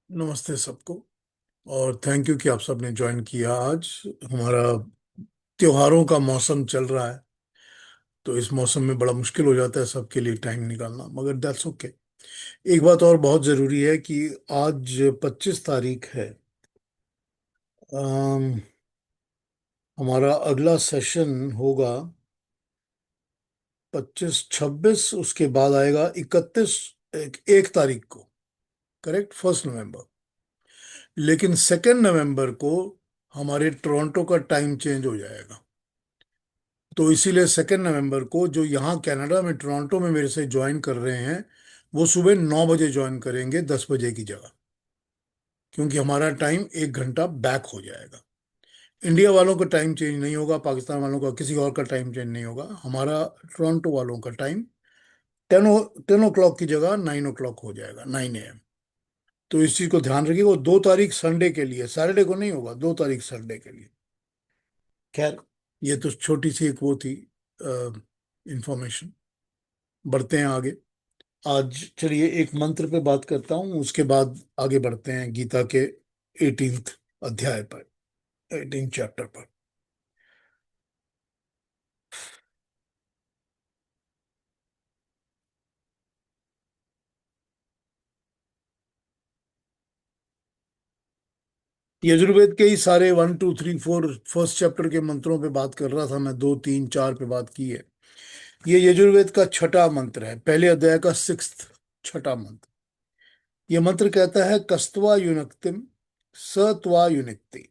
नमस्ते सबको। और थैंक यू कि आप सबने ज्वाइन किया। आज हमारा त्योहारों का मौसम चल रहा है, तो इस मौसम में बड़ा मुश्किल हो जाता है सबके लिए टाइम निकालना, मगर दैट्स ओके। एक बात और बहुत जरूरी है कि आज 25 तारीख है। अम, हमारा अगला सेशन होगा 25 26, उसके बाद आएगा 31, 1 तारीख को। करेक्ट, 1 नवंबर। लेकिन 2 नवंबर को हमारे टोरंटो का टाइम चेंज हो जाएगा। तो इसीलिए 2 नवंबर को जो यहाँ कनाडा में टोरंटो में मेरे से ज्वाइन कर रहे हैं, वो सुबह 9 बजे ज्वाइन करेंगे, 10 बजे की जगह। क्योंकि हमारा टाइम 1 घंटा बैक हो जाएगा। इंडिया वालों का टाइम चेंज नहीं होगा, पाकिस्तान वालों का, किसी और का टाइम चेंज नहीं होगा। हमारा टोरंटो वालों का टाइम 10 ओ क्लॉक की जगह 9 ओ क्लॉक हो जाएगा, 9 AM। तो इस चीज को ध्यान रखिएगा। वो 2 तारीख संडे के लिए, सैटरडे को नहीं होगा, 2 तारीख संडे के लिए। खैर, ये तो छोटी सी एक वो थी इंफॉर्मेशन। बढ़ते हैं आगे। आज चलिए एक मंत्र पे बात करता हूँ, उसके बाद आगे बढ़ते हैं गीता के 18th अध्याय पर, 18th चैप्टर पर। यजुर्वेद के ही सारे 1 2 3 4 फर्स्ट चैप्टर के मंत्रों पे बात कर रहा था मैं। 2 3 4 पे बात की है। ये यजुर्वेद का छठा मंत्र है, पहले अध्याय का 6th, छठा मंत्र। ये मंत्र कहता है, कस्त्वा युनक्तिम स त्वा युनक्ति,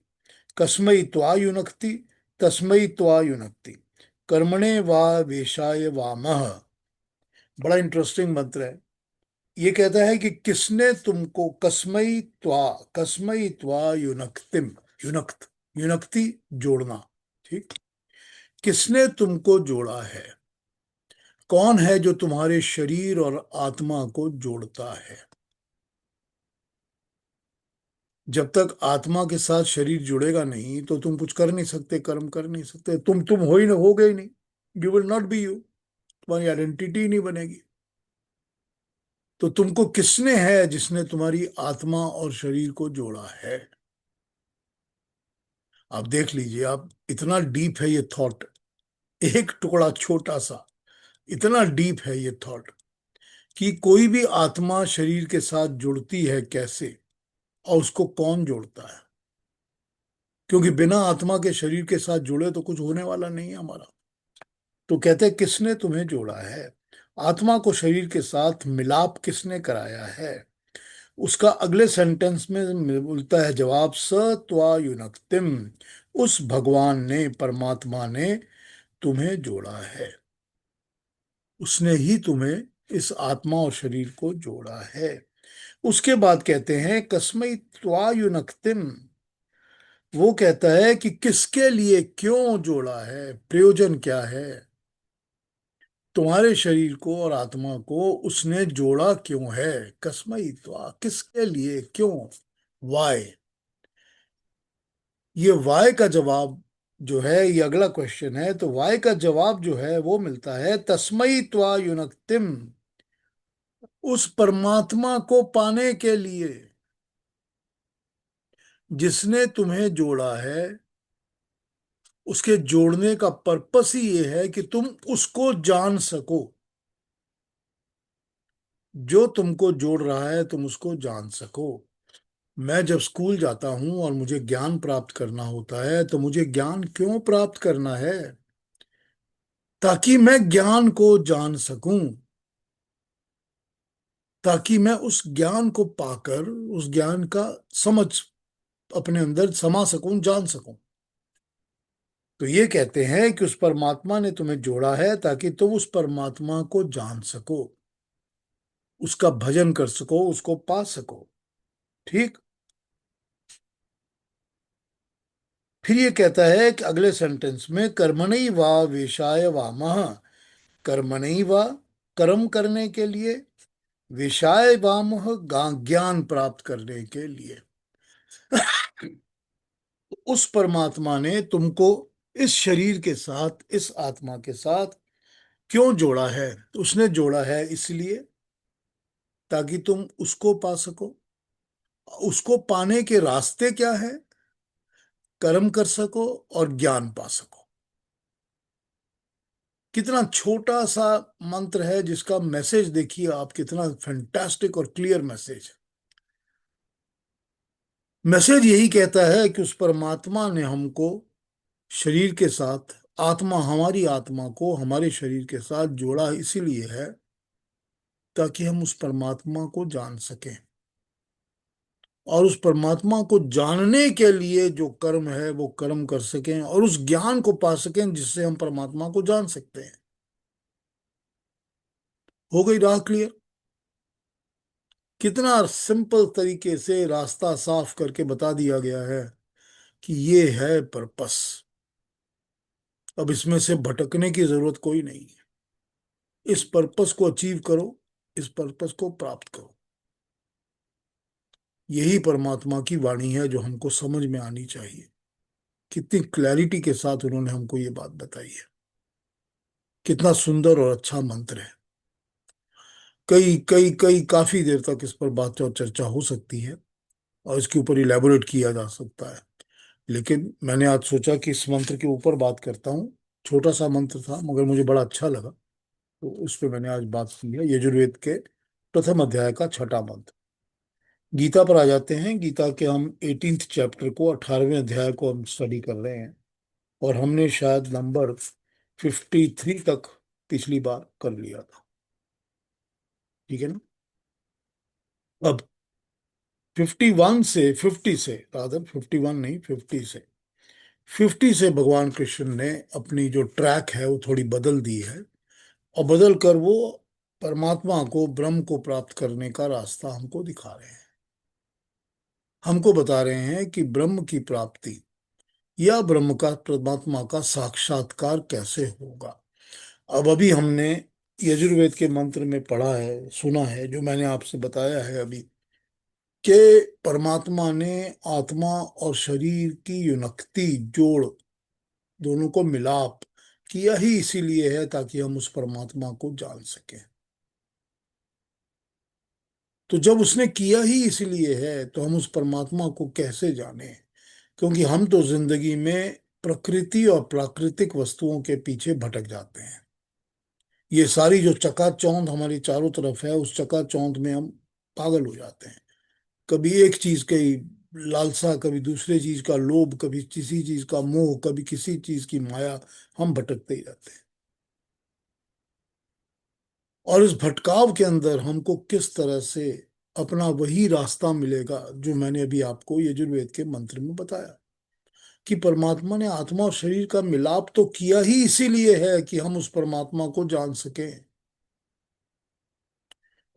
कस्मै त्वा युनक्ति, तस्मै त्वा युनक्ति, कर्मणे वा वेशाय वामः। बड़ा इंटरेस्टिंग मंत्र है। ये कहता है कि किसने तुमको, कस्मई त्वा युनक्तिम, युनक्त, युनक्ति जोड़ना, ठीक। किसने तुमको जोड़ा है? कौन है जो तुम्हारे शरीर और आत्मा को जोड़ता है? जब तक आत्मा के साथ शरीर जुड़ेगा नहीं, तो तुम कुछ कर नहीं सकते, कर्म कर नहीं सकते। तुम हो ही, हो गए ही नहीं। You will not be you. तुम्हारी आइडेंटिटी ही नहीं बनेगी। तो तुमको किसने है जिसने तुम्हारी आत्मा और शरीर को जोड़ा है? आप देख लीजिए, आप, इतना डीप है ये थॉट। एक टुकड़ा छोटा सा, इतना डीप है ये थॉट कि कोई भी आत्मा शरीर के साथ जुड़ती है कैसे, और उसको कौन जोड़ता है? क्योंकि बिना आत्मा के शरीर के साथ जुड़े तो कुछ होने वाला नहीं है हमारा। तो कहते हैं, किसने तुम्हें जोड़ा है? आत्मा को शरीर के साथ मिलाप किसने कराया है? उसका अगले सेंटेंस में मिलता है जवाब, स त्वा युनक्तिम, उस भगवान ने, परमात्मा ने तुम्हें जोड़ा है। उसने ही तुम्हें, इस आत्मा और शरीर को जोड़ा है। उसके बाद कहते हैं, कस्मै त्वा युनक्तिम। वो कहता है कि किसके लिए, क्यों जोड़ा है, प्रयोजन क्या है। तुम्हारे शरीर को और आत्मा को उसने जोड़ा क्यों है? कस्मै त्वा, किसके लिए, क्यों, वाई। ये वाई का जवाब जो है, ये अगला क्वेश्चन है, तो वाई का जवाब जो है वो मिलता है, तस्मै त्वा युनक्तिम, उस परमात्मा को पाने के लिए जिसने तुम्हें जोड़ा है। उसके जोड़ने का पर्पस ही ये है कि तुम उसको जान सको। जो तुमको जोड़ रहा है, तुम उसको जान सको। मैं जब स्कूल जाता हूं और मुझे ज्ञान प्राप्त करना होता है, तो मुझे ज्ञान क्यों प्राप्त करना है? ताकि मैं ज्ञान को जान सकूं, ताकि मैं उस ज्ञान को पाकर उस ज्ञान का समझ अपने अंदर समा सकूं, जान सकूं। तो ये कहते हैं कि उस परमात्मा ने तुम्हें जोड़ा है ताकि तुम उस परमात्मा को जान सको, उसका भजन कर सको, उसको पा सको, ठीक। फिर ये कहता है कि अगले सेंटेंस में, कर्मणि वा वेशाय वामः, कर्मणि वा, कर्म करने के लिए, विषाय वामः, ज्ञान प्राप्त करने के लिए। उस परमात्मा ने तुमको इस शरीर के साथ, इस आत्मा के साथ क्यों जोड़ा है? उसने जोड़ा है इसलिए ताकि तुम उसको पा सको। उसको पाने के रास्ते क्या है? कर्म कर सको और ज्ञान पा सको। कितना छोटा सा मंत्र है, जिसका मैसेज देखिए आप, कितना फैंटास्टिक और क्लियर मैसेज है। मैसेज यही कहता है कि उस परमात्मा ने हमको शरीर के साथ, आत्मा, हमारी आत्मा को हमारे शरीर के साथ जोड़ा इसीलिए है ताकि हम उस परमात्मा को जान सकें, और उस परमात्मा को जानने के लिए जो कर्म है वो कर्म कर सकें, और उस ज्ञान को पा सकें जिससे हम परमात्मा को जान सकते हैं। हो गई राह क्लियर? कितना सिंपल तरीके से रास्ता साफ करके बता दिया गया है कि ये है पर्पस। अब इसमें से भटकने की जरूरत कोई नहीं है। इस पर्पस को अचीव करो, इस पर्पस को प्राप्त करो। यही परमात्मा की वाणी है जो हमको समझ में आनी चाहिए। कितनी क्लैरिटी के साथ उन्होंने हमको ये बात बताई है। कितना सुंदर और अच्छा मंत्र है। कई कई कई काफी देर तक इस पर बात और चर्चा हो सकती है, और इसके ऊपर इलेबोरेट किया जा सकता है। लेकिन मैंने आज सोचा कि इस मंत्र के ऊपर बात करता हूँ। छोटा सा मंत्र था मगर मुझे बड़ा अच्छा लगा, तो उस पर मैंने आज बात की है। यजुर्वेद के प्रथम अध्याय का छठा मंत्र। गीता पर आ जाते हैं। गीता के हम 18th चैप्टर को, 18वें अध्याय को हम स्टडी कर रहे हैं, और हमने शायद नंबर 53 तक पिछली बार कर लिया था। ठीक है ना? अब 51 से, 50 से, रादर 51 नहीं, 50 से, 50 से भगवान कृष्ण ने अपनी जो ट्रैक है वो थोड़ी बदल दी है, और बदल कर वो परमात्मा को, ब्रह्म को प्राप्त करने का रास्ता हमको दिखा रहे हैं। हमको बता रहे हैं कि ब्रह्म की प्राप्ति या ब्रह्म का, परमात्मा का साक्षात्कार कैसे होगा। अब अभी हमने यजुर्वेद के मंत्र में पढ़ा है, सुना है, जो मैंने आपसे बताया है अभी, कि परमात्मा ने आत्मा और शरीर की युनक्ति, जोड़, दोनों को मिलाप किया ही इसीलिए है ताकि हम उस परमात्मा को जान सकें। तो जब उसने किया ही इसीलिए है तो हम उस परमात्मा को कैसे जाने? क्योंकि हम तो जिंदगी में प्रकृति और प्राकृतिक वस्तुओं के पीछे भटक जाते हैं। ये सारी जो चकाचौंध हमारी चारों तरफ है, उस चकाचौंध में हम पागल हो जाते हैं। कभी एक चीज की लालसा, कभी दूसरे चीज का लोभ, कभी किसी चीज का मोह, कभी किसी चीज की माया। हम भटकते ही रहते हैं। और इस भटकाव के अंदर हमको किस तरह से अपना वही रास्ता मिलेगा जो मैंने अभी आपको यजुर्वेद के मंत्र में बताया, कि परमात्मा ने आत्मा और शरीर का मिलाप तो किया ही इसीलिए है कि हम उस परमात्मा को जान सकें।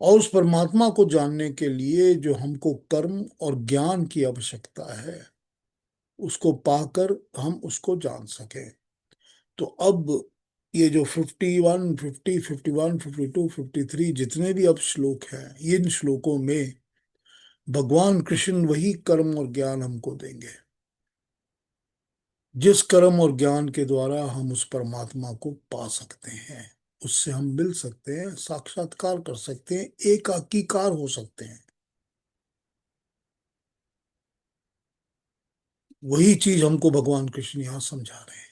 और उस परमात्मा को जानने के लिए जो हमको कर्म और ज्ञान की आवश्यकता है, उसको पाकर हम उसको जान सकें। तो अब ये जो 51, 50, 51, 52, 53 जितने भी अब श्लोक हैं, इन श्लोकों में भगवान कृष्ण वही कर्म और ज्ञान हमको देंगे, जिस कर्म और ज्ञान के द्वारा हम उस परमात्मा को पा सकते हैं, उससे हम मिल सकते हैं, साक्षात्कार कर सकते हैं, एकाकीकार हो सकते हैं। वही चीज हमको भगवान कृष्ण यहाँ समझा रहे हैं।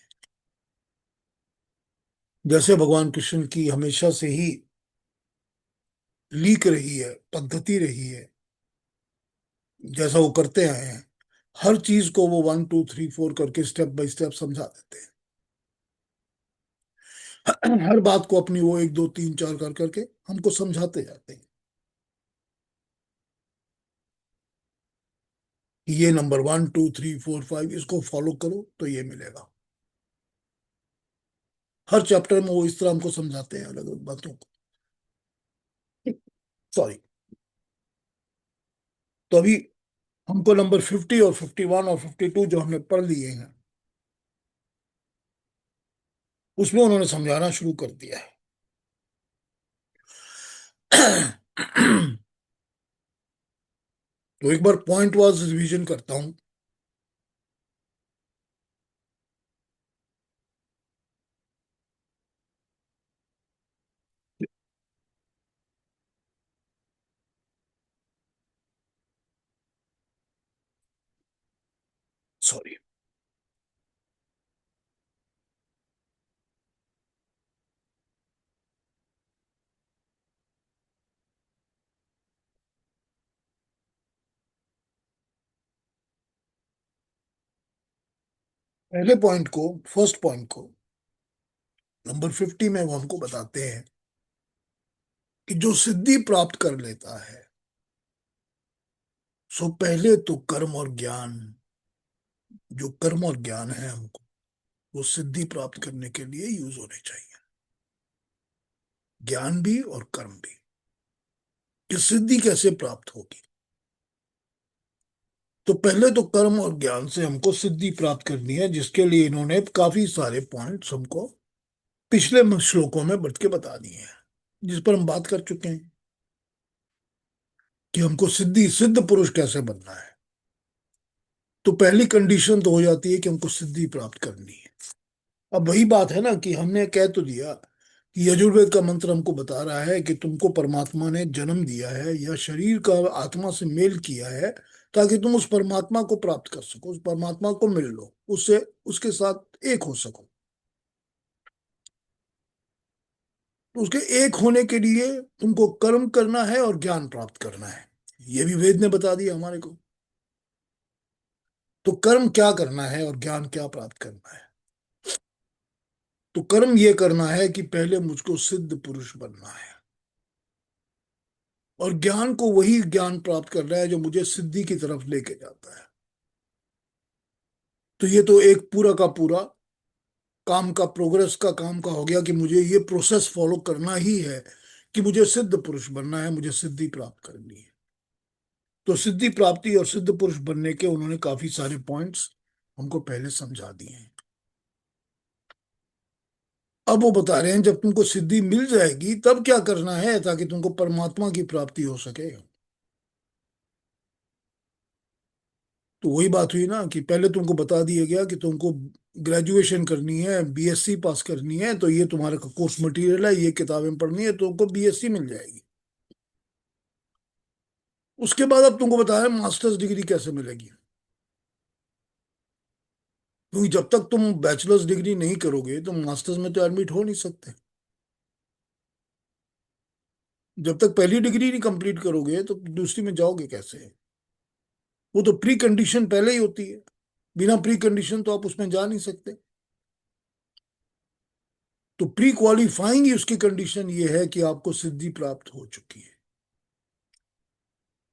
जैसे भगवान कृष्ण की हमेशा से ही लीक रही है, पद्धति रही है, जैसा वो करते आए हैं, हर चीज को वो 1 2 3 4 करके स्टेप बाय स्टेप समझा देते हैं। हर बात को अपनी वो 1 2 3 4 कर करके हमको समझाते जाते हैं कि ये नंबर 1 2 3 4 5 इसको फॉलो करो तो ये मिलेगा। हर चैप्टर में वो इस तरह हमको समझाते हैं अलग अलग बातों को। सॉरी। तो अभी हमको नंबर 50 और 51 और 52 जो हमने पढ़ लिए हैं, उसमें उन्होंने समझाना शुरू कर दिया है। तो एक बार पॉइंट वाइज रिवीजन करता हूं। सॉरी। पहले पॉइंट को, फर्स्ट पॉइंट को, नंबर 50 में वो हमको बताते हैं कि जो सिद्धि प्राप्त कर लेता है, सो पहले तो कर्म और ज्ञान, जो कर्म और ज्ञान है हमको, वो सिद्धि प्राप्त करने के लिए यूज होने चाहिए। ज्ञान भी और कर्म भी। कि सिद्धि कैसे प्राप्त होगी? तो पहले तो कर्म और ज्ञान से हमको सिद्धि प्राप्त करनी है, जिसके लिए इन्होंने काफी सारे पॉइंट्स हमको पिछले श्लोकों में बढ़ के बता दिए हैं, जिस पर हम बात कर चुके हैं कि हमको सिद्धि, सिद्ध पुरुष कैसे बनना है। तो पहली कंडीशन तो हो जाती है कि हमको सिद्धि प्राप्त करनी है। अब वही बात है ना कि हमने कह तो दिया कि यजुर्वेद का मंत्र हमको बता रहा है कि तुमको परमात्मा ने जन्म दिया है या शरीर का आत्मा से मेल किया है, ताकि तुम उस परमात्मा को प्राप्त कर सको, उस परमात्मा को मिल लो, उससे, उसके साथ एक हो सको। तो उसके एक होने के लिए तुमको कर्म करना है और ज्ञान प्राप्त करना है। ये भी वेद ने बता दिया हमारे को। तो कर्म क्या करना है और ज्ञान क्या प्राप्त करना है? तो कर्म ये करना है कि पहले मुझको सिद्ध पुरुष बनना है, और ज्ञान को वही ज्ञान प्राप्त करना है जो मुझे सिद्धि की तरफ लेके जाता है। तो ये तो एक पूरा का पूरा काम का, प्रोग्रेस का काम का हो गया कि मुझे ये प्रोसेस फॉलो करना ही है कि मुझे सिद्ध पुरुष बनना है, मुझे सिद्धि प्राप्त करनी है। तो सिद्धि प्राप्ति और सिद्ध पुरुष बनने के उन्होंने काफी सारे पॉइंट्स हमको पहले समझा दिए हैं। अब वो बता रहे हैं जब तुमको सिद्धि मिल जाएगी तब क्या करना है ताकि तुमको परमात्मा की प्राप्ति हो सके। तो वही बात हुई ना कि पहले तुमको बता दिया गया कि तुमको ग्रेजुएशन करनी है, बीएससी पास करनी है, तो ये तुम्हारा कोर्स मटेरियल है, ये किताबें पढ़नी है, तुमको बीएससी मिल जाएगी। उसके बाद अब तुमको बताया मास्टर्स डिग्री कैसे मिलेगी। क्योंकि जब तक तुम बैचलर्स डिग्री नहीं करोगे तो मास्टर्स में तो एडमिट हो नहीं सकते। जब तक पहली डिग्री नहीं कंप्लीट करोगे तो दूसरी में जाओगे कैसे? वो तो प्री कंडीशन पहले ही होती है। बिना प्री कंडीशन तो आप उसमें जा नहीं सकते। तो प्री क्वालिफाइंग ही उसकी कंडीशन ये है कि आपको सिद्धि प्राप्त हो चुकी है।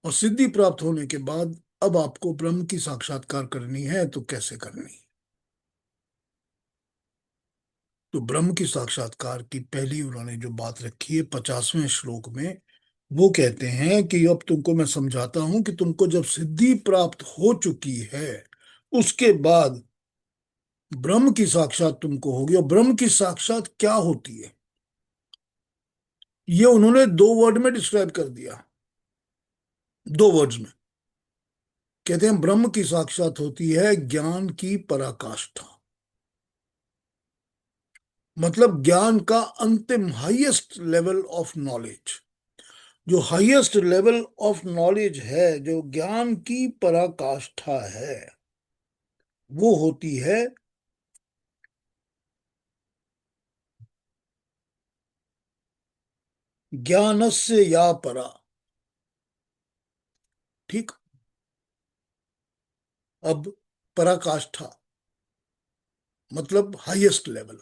और सिद्धि प्राप्त होने के बाद अब आपको ब्रह्म की साक्षात्कार करनी है, तो कैसे करनी है? तो ब्रह्म की साक्षात्कार की पहली उन्होंने जो बात रखी है 50वें श्लोक में, वो कहते हैं कि अब तुमको मैं समझाता हूं कि तुमको जब सिद्धि प्राप्त हो चुकी है, उसके बाद ब्रह्म की साक्षात तुमको होगी। और ब्रह्म की साक्षात क्या होती है, ये उन्होंने दो वर्ड में डिस्क्राइब कर दिया। दो वर्ड्स में कहते हैं ब्रह्म की साक्षात होती है ज्ञान की पराकाष्ठा। मतलब ज्ञान का अंतिम, हाईएस्ट लेवल ऑफ नॉलेज। जो हाईएस्ट लेवल ऑफ नॉलेज है, जो ज्ञान की पराकाष्ठा है, वो होती है ज्ञानस्य या परा। ठीक। अब पराकाष्ठा मतलब हाईएस्ट लेवल।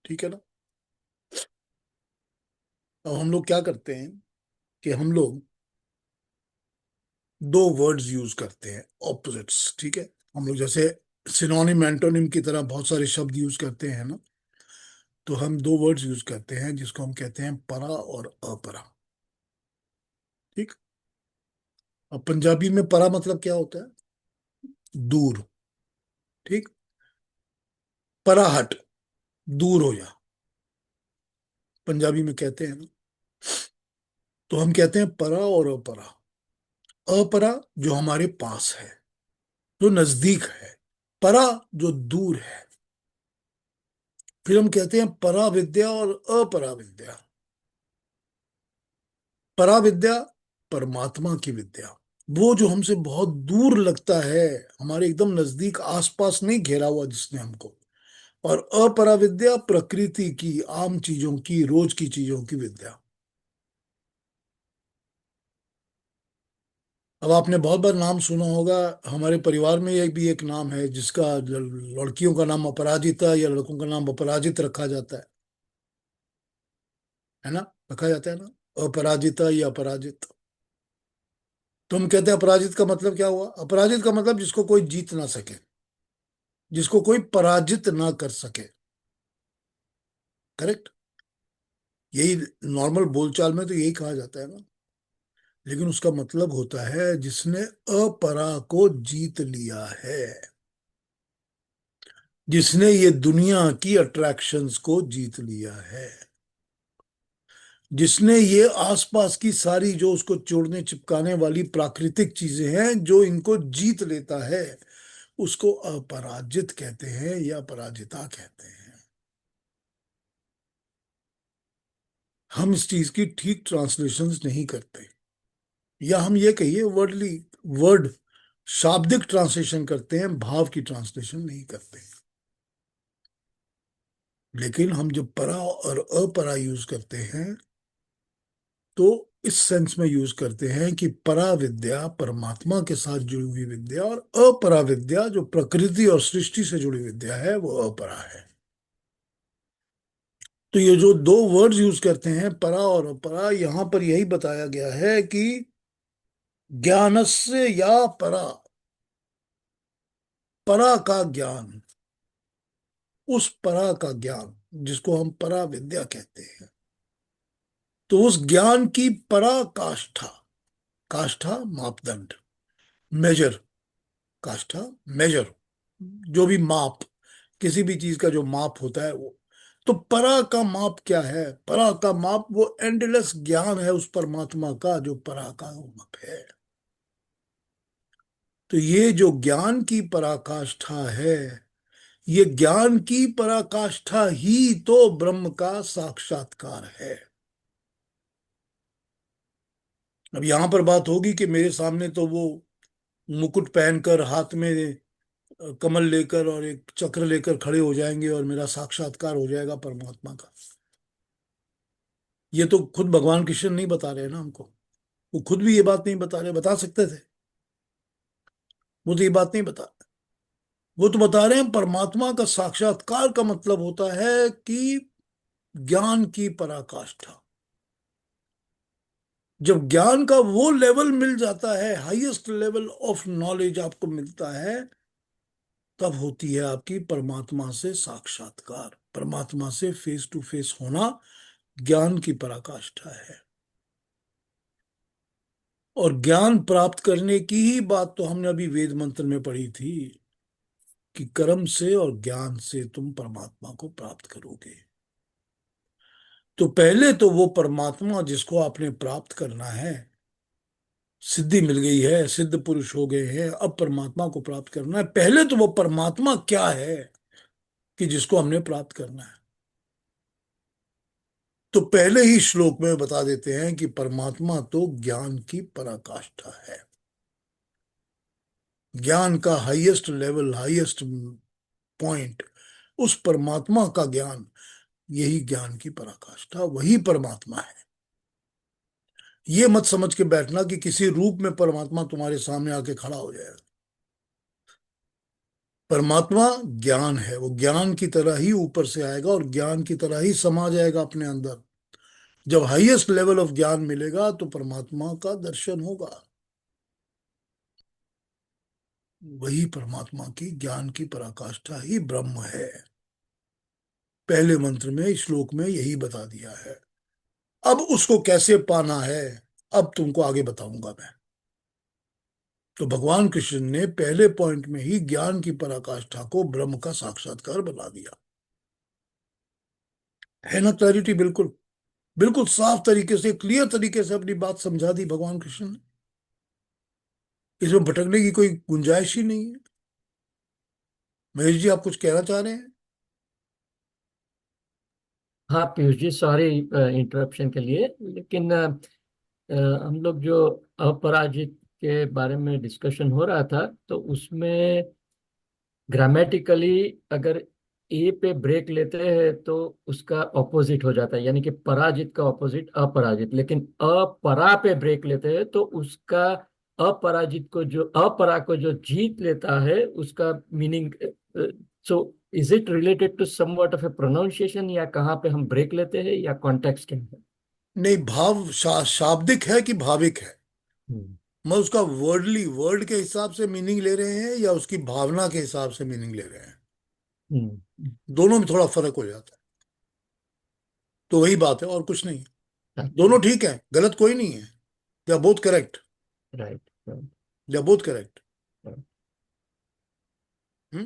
ठीक है ना? अब हम लोग क्या करते हैं कि हम लोग दो वर्ड्स यूज करते हैं, ऑपोजिट्स। ठीक है? हम लोग जैसे सिनोनिम एंटोनिम की तरह बहुत सारे शब्द यूज करते हैं ना, तो हम दो वर्ड्स यूज करते हैं जिसको हम कहते हैं परा और अपरा। ठीक। अब पंजाबी में परा मतलब क्या होता है? दूर। ठीक। परा हट, दूर हो जा, पंजाबी में कहते हैं ना। तो हम कहते हैं परा और अपरा। अपरा जो हमारे पास है, जो नजदीक है। परा जो दूर है। फिर हम कहते हैं परा विद्या और अपरा विद्या। परा विद्या परमात्मा की विद्या, वो जो हमसे बहुत दूर लगता है, हमारे एकदम नजदीक आसपास नहीं घेरा हुआ जिसने हमको। और अपराविद्या प्रकृति की आम चीजों की, रोज की चीजों की विद्या। अब आपने बहुत बार नाम सुना होगा, हमारे परिवार में ये भी एक नाम है जिसका लड़कियों का नाम अपराजिता या लड़कों का नाम अपराजित रखा जाता है ना? रखा जाता है ना, अपराजिता या अपराजित। तो हम कहते हैं अपराजित का मतलब क्या हुआ? अपराजित का मतलब जिसको कोई जीत ना सके, जिसको कोई पराजित ना कर सके। करेक्ट? यही नॉर्मल बोलचाल में तो यही कहा जाता है ना। लेकिन उसका मतलब होता है जिसने अपरा को जीत लिया है, जिसने ये दुनिया की अट्रैक्शंस को जीत लिया है, जिसने ये आसपास की सारी जो उसको जोड़ने चिपकाने वाली प्राकृतिक चीजें हैं जो इनको जीत लेता है, उसको अपराजित कहते हैं या पराजिता कहते हैं। हम इस चीज की ठीक ट्रांसलेशंस नहीं करते, या हम ये कहिए वर्डली, वर्ड शाब्दिक ट्रांसलेशन करते हैं, भाव की ट्रांसलेशन नहीं करते। लेकिन हम जब परा और अपरा यूज करते हैं तो इस सेंस में यूज करते हैं कि परा विद्या परमात्मा के साथ जुड़ी हुई विद्या, और अपरा विद्या जो प्रकृति और सृष्टि से जुड़ी विद्या है वो अपरा है। तो ये जो दो वर्ड्स यूज करते हैं परा और अपरा, यहां पर यही बताया गया है कि ज्ञानस्य या परा, परा का ज्ञान, उस परा का ज्ञान जिसको हम परा विद्या कहते हैं, तो उस ज्ञान की पराकाष्ठा, काष्ठा मापदंड, मेजर, काष्ठा मेजर, जो भी माप, किसी भी चीज का जो माप होता है वो। तो परा का माप क्या है? परा का माप वो एंडलेस ज्ञान है उस परमात्मा का जो परा का माप है। तो ये जो ज्ञान की पराकाष्ठा है, ये ज्ञान की पराकाष्ठा ही तो ब्रह्म का साक्षात्कार है। अब यहां पर बात होगी कि मेरे सामने तो वो मुकुट पहनकर हाथ में कमल लेकर और एक चक्र लेकर खड़े हो जाएंगे और मेरा साक्षात्कार हो जाएगा परमात्मा का। ये तो खुद भगवान कृष्ण नहीं बता रहे ना हमको, वो खुद भी ये बात नहीं बता रहे, बता सकते थे, वो तो ये बात नहीं बता रहे। वो तो बता रहे हैं परमात्मा का साक्षात्कार का मतलब होता है कि ज्ञान की पराकाष्ठा। जब ज्ञान का वो लेवल मिल जाता है, हाईएस्ट लेवल ऑफ नॉलेज आपको मिलता है, तब होती है आपकी परमात्मा से साक्षात्कार, परमात्मा से फेस टू फेस होना ज्ञान की पराकाष्ठा है। और ज्ञान प्राप्त करने की ही बात तो हमने अभी वेद मंत्र में पढ़ी थी कि कर्म से और ज्ञान से तुम परमात्मा को प्राप्त करोगे। तो पहले तो वो परमात्मा जिसको आपने प्राप्त करना है, सिद्धि मिल गई है, सिद्ध पुरुष हो गए हैं, अब परमात्मा को प्राप्त करना है। पहले तो वो परमात्मा क्या है कि जिसको हमने प्राप्त करना है। तो पहले ही श्लोक में बता देते हैं कि परमात्मा तो ज्ञान की पराकाष्ठा है। ज्ञान का हाईएस्ट लेवल, हाईएस्ट पॉइंट, उस परमात्मा का ज्ञान, यही ज्ञान की पराकाष्ठा, वही परमात्मा है। ये मत समझ के बैठना कि किसी रूप में परमात्मा तुम्हारे सामने आके खड़ा हो जाएगा। परमात्मा ज्ञान है, वो ज्ञान की तरह ही ऊपर से आएगा और ज्ञान की तरह ही समा जाएगा अपने अंदर। जब हाईएस्ट लेवल ऑफ ज्ञान मिलेगा तो परमात्मा का दर्शन होगा। वही परमात्मा की ज्ञान की पराकाष्ठा ही ब्रह्म है। पहले मंत्र में, श्लोक में यही बता दिया है। अब उसको कैसे पाना है, अब तुमको आगे बताऊंगा मैं। तो भगवान कृष्ण ने पहले पॉइंट में ही ज्ञान की पराकाष्ठा को ब्रह्म का साक्षात्कार बना दिया। है ना क्लैरिटी? बिल्कुल, बिल्कुल साफ तरीके से, क्लियर तरीके से अपनी बात समझा दी भगवान कृष्ण ने। इसमें भटकने की कोई गुंजाइश ही नहीं है। महेश जी, आप कुछ कहना चाह रहे हैं? हाँ पीयूष जी, सॉरी इंटरप्शन के लिए, लेकिन हम लोग जो अपराजित के बारे में डिस्कशन हो रहा था, तो उसमें ग्रामेटिकली अगर ए पे ब्रेक लेते हैं तो उसका ऑपोजिट हो जाता है, यानी कि पराजित का ऑपोजिट अपराजित। लेकिन अपरा पे ब्रेक लेते हैं तो उसका अपराजित को जो अपरा को जो जीत लेता है उसका meaning. So is it related to somewhat of a pronunciation, या कहाँ पे हम ब्रेक लेते हैं, या कॉन्टेक्स्ट के अंदर? नहीं, भाव शाब्दिक है कि भाविक है? हम्म। मैं उसका वर्डली वर्ड के हिसाब से मीनिंग ले रहे हैं या उसकी भावना के हिसाब से मीनिंग ले रहे हैं? हम्म। दोनों में थोड़ा फर्क हो जाता है। तो वही बात है और कुछ नहीं है। अच्छा। दोनों ठीक है, गलत कोई नहीं है। They are both correct. Right, right. They are both correct. Hmm.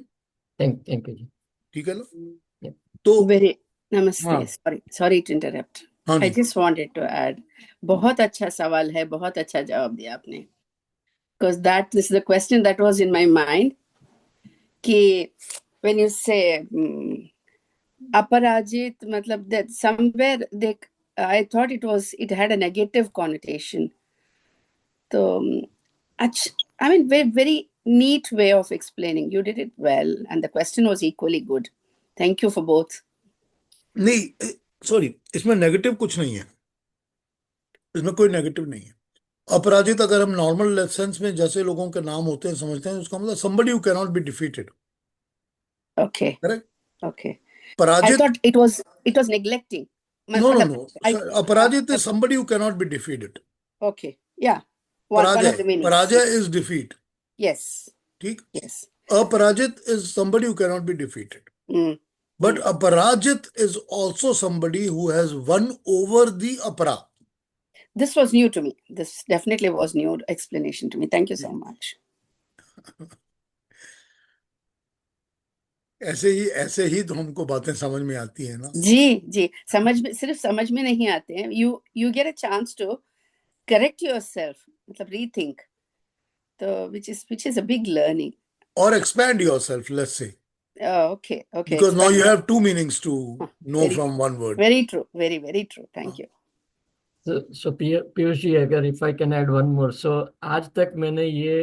Thank you जी। ठीक है ना? Yeah. तो Very namaste. हाँ, Sorry to interrupt. हाँ I ji. just wanted to add. बहुत अच्छा सवाल है, बहुत अच्छा जवाब दिया आपने. Because that is the question that was in my mind. कि when you say aparajit, मतलब that somewhere they, I thought it had a negative connotation. So, I mean, very, very neat way of explaining. You did it well, and the question was equally good. Thank you for both. नहीं, sorry, इसमें negative कुछ नहीं है। इसमें कोई negative नहीं है। अपराजित अगर हम नॉर्मल सेंस में जैसे लोगों के नाम होते हैं समझते हैं, उसका मतलब somebody who cannot be defeated। Okay, correct. okay. I पराजित, thought it was neglecting. No no मतलब, नो, I अपराजित is somebody who cannot be defeated। okay, yeah. One of पराजय, the meanings. Yeah. पराजय इज डिफीट। Yes, ठीक। yes. अपराजित is somebody who cannot be defeated। Mm, But mm. aparajit is also somebody who has won over the apara। This was new to me. This definitely was new explanation to me. Thank you so much. ऐसे ही तो हमको बातें समझ में आती है ना। जी जी, समझ में, सिर्फ समझ में नहीं आते हैं. You get a chance to correct yourself, मतलब rethink. तो which is a big learning. और expand yourself, let's say, Oh, okay, okay. because now you Expand. have two meanings to Huh, know very from one word। very true. Very very true. Thank you. So Piyush ji, अगर if I can add one more, so आज तक मैंने ये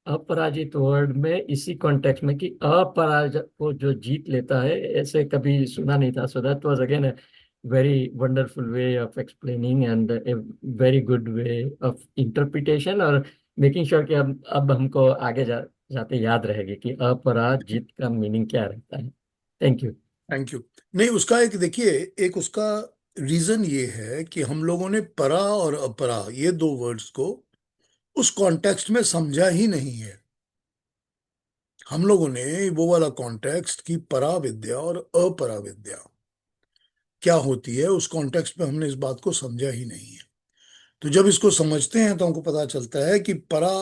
अपराजित word में इसी context में कि अपराजित को जो जीत लेता है ऐसे कभी सुना नहीं था. So that was again very wonderful way of explaining and a very good way of interpretation, और मेकिंग श्योर कि अब हमको आगे जाते याद रहेगी कि अपराजित का मीनिंग क्या रहता है. Thank you. Thank you. नहीं, उसका एक देखिए, एक उसका रीजन ये है कि हम लोगों ने परा और अपरा ये दो वर्ड्स को उस कॉन्टेक्स्ट में समझा ही नहीं है। हम लोगों ने वो वाला कॉन्टेक्स्ट की परा विद्या और अपरा विद्या क्या होती है उस कॉन्टेक्स्ट में हमने इस बात को समझा ही नहीं है। तो जब इसको समझते हैं तो हमको पता चलता है कि परा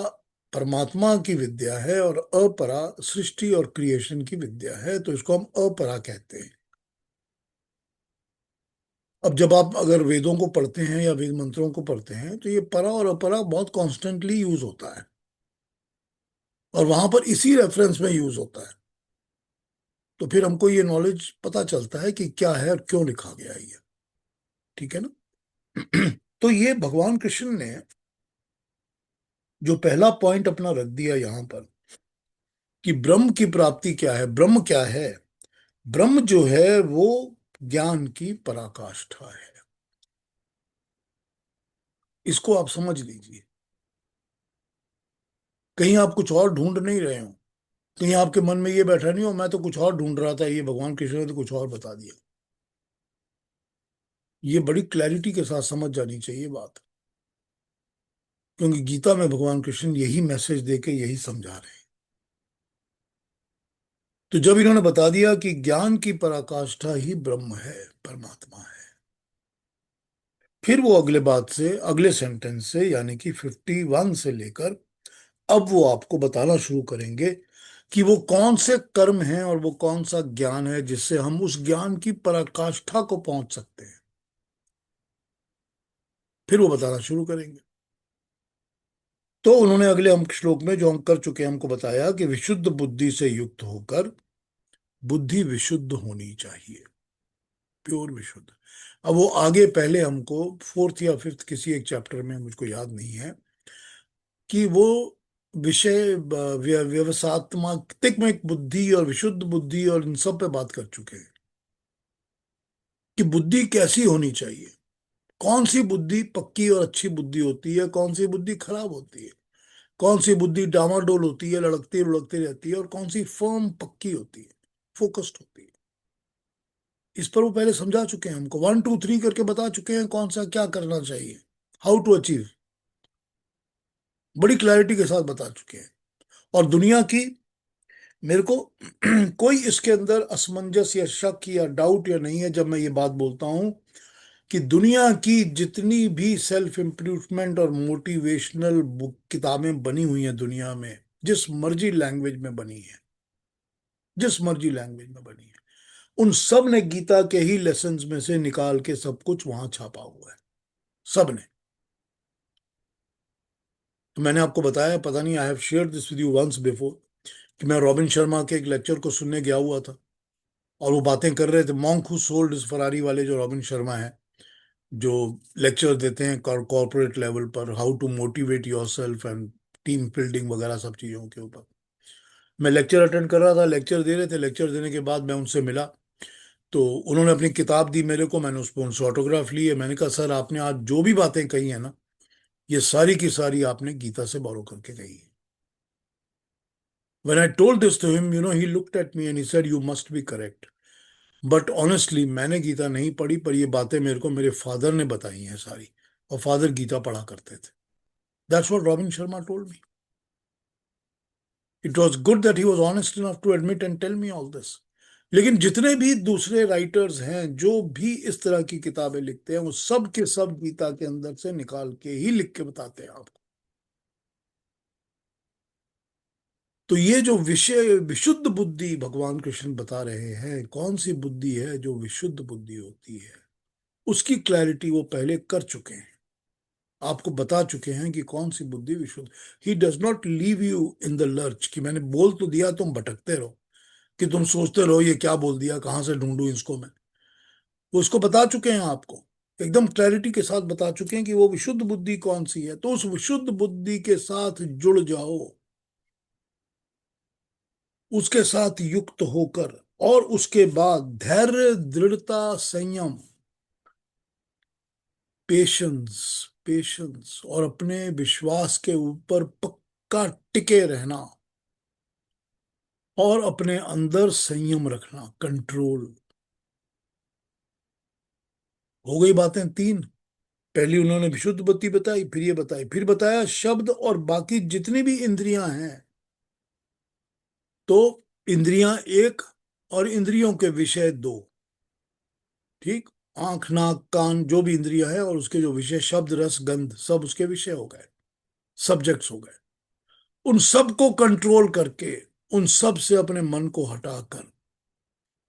परमात्मा की विद्या है और अपरा सृष्टि और क्रिएशन की विद्या है, तो इसको हम अपरा कहते हैं। अब जब आप अगर वेदों को पढ़ते हैं या वेद मंत्रों को पढ़ते हैं तो ये परा और अपरा बहुत कॉन्स्टेंटली यूज होता है और वहां पर इसी रेफरेंस में यूज होता है। तो फिर हमको ये नॉलेज पता चलता है कि क्या है और क्यों लिखा गया है ये। ठीक है ना? तो ये भगवान कृष्ण ने जो पहला पॉइंट अपना रख दिया यहां पर कि ब्रह्म की प्राप्ति क्या है, ब्रह्म क्या है। ब्रह्म जो है वो ज्ञान की पराकाष्ठा है। इसको आप समझ लीजिए। कहीं आप कुछ और ढूंढ नहीं रहे हो, कहीं आपके मन में ये बैठा नहीं हो मैं तो कुछ और ढूंढ रहा था, ये भगवान कृष्ण ने तो कुछ और बता दिया। ये बड़ी क्लैरिटी के साथ समझ जानी चाहिए बात, क्योंकि गीता में भगवान कृष्ण यही मैसेज देके यही समझा रहे हैं। तो जब इन्होंने बता दिया कि ज्ञान की पराकाष्ठा ही ब्रह्म है, परमात्मा है, फिर वो अगले बात से अगले सेंटेंस से यानी कि 51 से लेकर अब वो आपको बताना शुरू करेंगे कि वो कौन से कर्म हैं और वो कौन सा ज्ञान है जिससे हम उस ज्ञान की पराकाष्ठा को पहुंच सकते हैं। फिर वो बताना शुरू करेंगे। तो उन्होंने अगले हम श्लोक में जो हम कर चुके हैं हमको बताया कि विशुद्ध बुद्धि से युक्त होकर बुद्धि विशुद्ध होनी चाहिए, प्योर विशुद्ध। अब वो आगे पहले हमको फोर्थ या फिफ्थ किसी एक चैप्टर में, मुझको याद नहीं है, कि वो विषय व्यवसात्मक बुद्धि और विशुद्ध बुद्धि और इन सब पे बात कर चुके हैं कि बुद्धि कैसी होनी चाहिए, कौन सी बुद्धि पक्की और अच्छी बुद्धि होती है, कौन सी बुद्धि खराब होती है, कौन सी बुद्धि डामाडोल होती है, लड़कती लुढ़कती रहती है, और कौन सी फर्म पक्की होती है, फोकस्ड होती है। इस पर वो पहले समझा चुके हैं हमको, 1 2 3 करके बता चुके हैं कौन सा क्या करना चाहिए, हाउ टू अचीव, बड़ी क्लैरिटी के साथ बता चुके हैं। और दुनिया की, मेरे को कोई इसके अंदर असमंजस या शक या डाउट या नहीं है जब मैं ये बात बोलता हूं कि दुनिया की जितनी भी सेल्फ इम्प्रूवमेंट और मोटिवेशनल बुक किताबें बनी हुई हैं दुनिया में, जिस मर्जी लैंग्वेज में बनी है, जिस मर्जी लैंग्वेज में बनी है, उन सब ने गीता के ही लेसन्स में से निकाल के सब कुछ वहां छापा हुआ है, सब ने। तो मैंने आपको बताया, पता नहीं, I have shared this with you once before, कि मैं रॉबिन शर्मा के एक लेक्चर को सुनने गया हुआ था, और वो बातें कर रहे थे, monk who sold his Ferrari वाले जो रॉबिन शर्मा है, जो लेक्चर देते हैं कॉर्पोरेट लेवल पर, how to motivate yourself and team building वगैरह सब चीजों के ऊपर। मैं लेक्चर अटेंड कर रहा था, लेक्चर दे रहे थे, लेक्चर देने के बाद मैं उनसे मिला, तो उन्होंने अपनी किताब दी मेरे को, मैंने उस पर उनसे ऑटोग्राफ लिए। मैंने कहा, सर आपने आज जो भी बातें कही है ना, ये सारी की सारी आपने गीता से बोरो करके कही है। When I told this to him, he looked at me and he said, "You must be correct." But honestly मैंने गीता नहीं पढ़ी, पर ये बातें मेरे को मेरे फादर ने बताई हैं सारी, और फादर गीता पढ़ा करते थे। That's what Robin Sharma told me. It was good that he was honest enough to admit and tell me all this. लेकिन जितने भी दूसरे राइटर्स हैं जो भी इस तरह की किताबें लिखते हैं, वो सब के सब गीता के अंदर से निकाल के ही लिख के बताते हैं आपको। तो ये जो विषय विशुद्ध बुद्धि भगवान कृष्ण बता रहे हैं, कौन सी बुद्धि है जो विशुद्ध बुद्धि होती है, उसकी क्लैरिटी वो पहले कर चुके हैं, आपको बता चुके हैं कि कौन सी बुद्धि विशुद्ध। He does not leave you in the lurch, कि मैंने बोल तो दिया, तुम भटकते रहो, कि तुम सोचते रहो ये क्या बोल दिया, कहां से ढूंढूं इसको मैं। वो इसको बता चुके हैं आपको, एकदम क्लैरिटी के साथ बता चुके हैं कि वो विशुद्ध बुद्धि कौन सी है। तो उस विशुद्ध बुद्धि के साथ जुड़ जाओ, उसके साथ युक्त होकर, और उसके बाद धैर्य, दृढ़ता, संयम, पेशेंस, पेशेंस, और अपने विश्वास के ऊपर पक्का टिके रहना, और अपने अंदर संयम रखना, कंट्रोल। हो गई बातें तीन। पहली उन्होंने विशुद्ध बुद्धि बताई, फिर ये बताई, फिर बताया शब्द और बाकी जितनी भी इंद्रियां हैं। तो इंद्रियां एक और इंद्रियों के विषय दो, ठीक। आंख, नाक, कान, जो भी इंद्रिया है, और उसके जो विषय शब्द, रस, गंध, सब उसके विषय हो गए, सब्जेक्ट्स हो गए। उन सब को कंट्रोल करके, उन सब से अपने मन को हटाकर,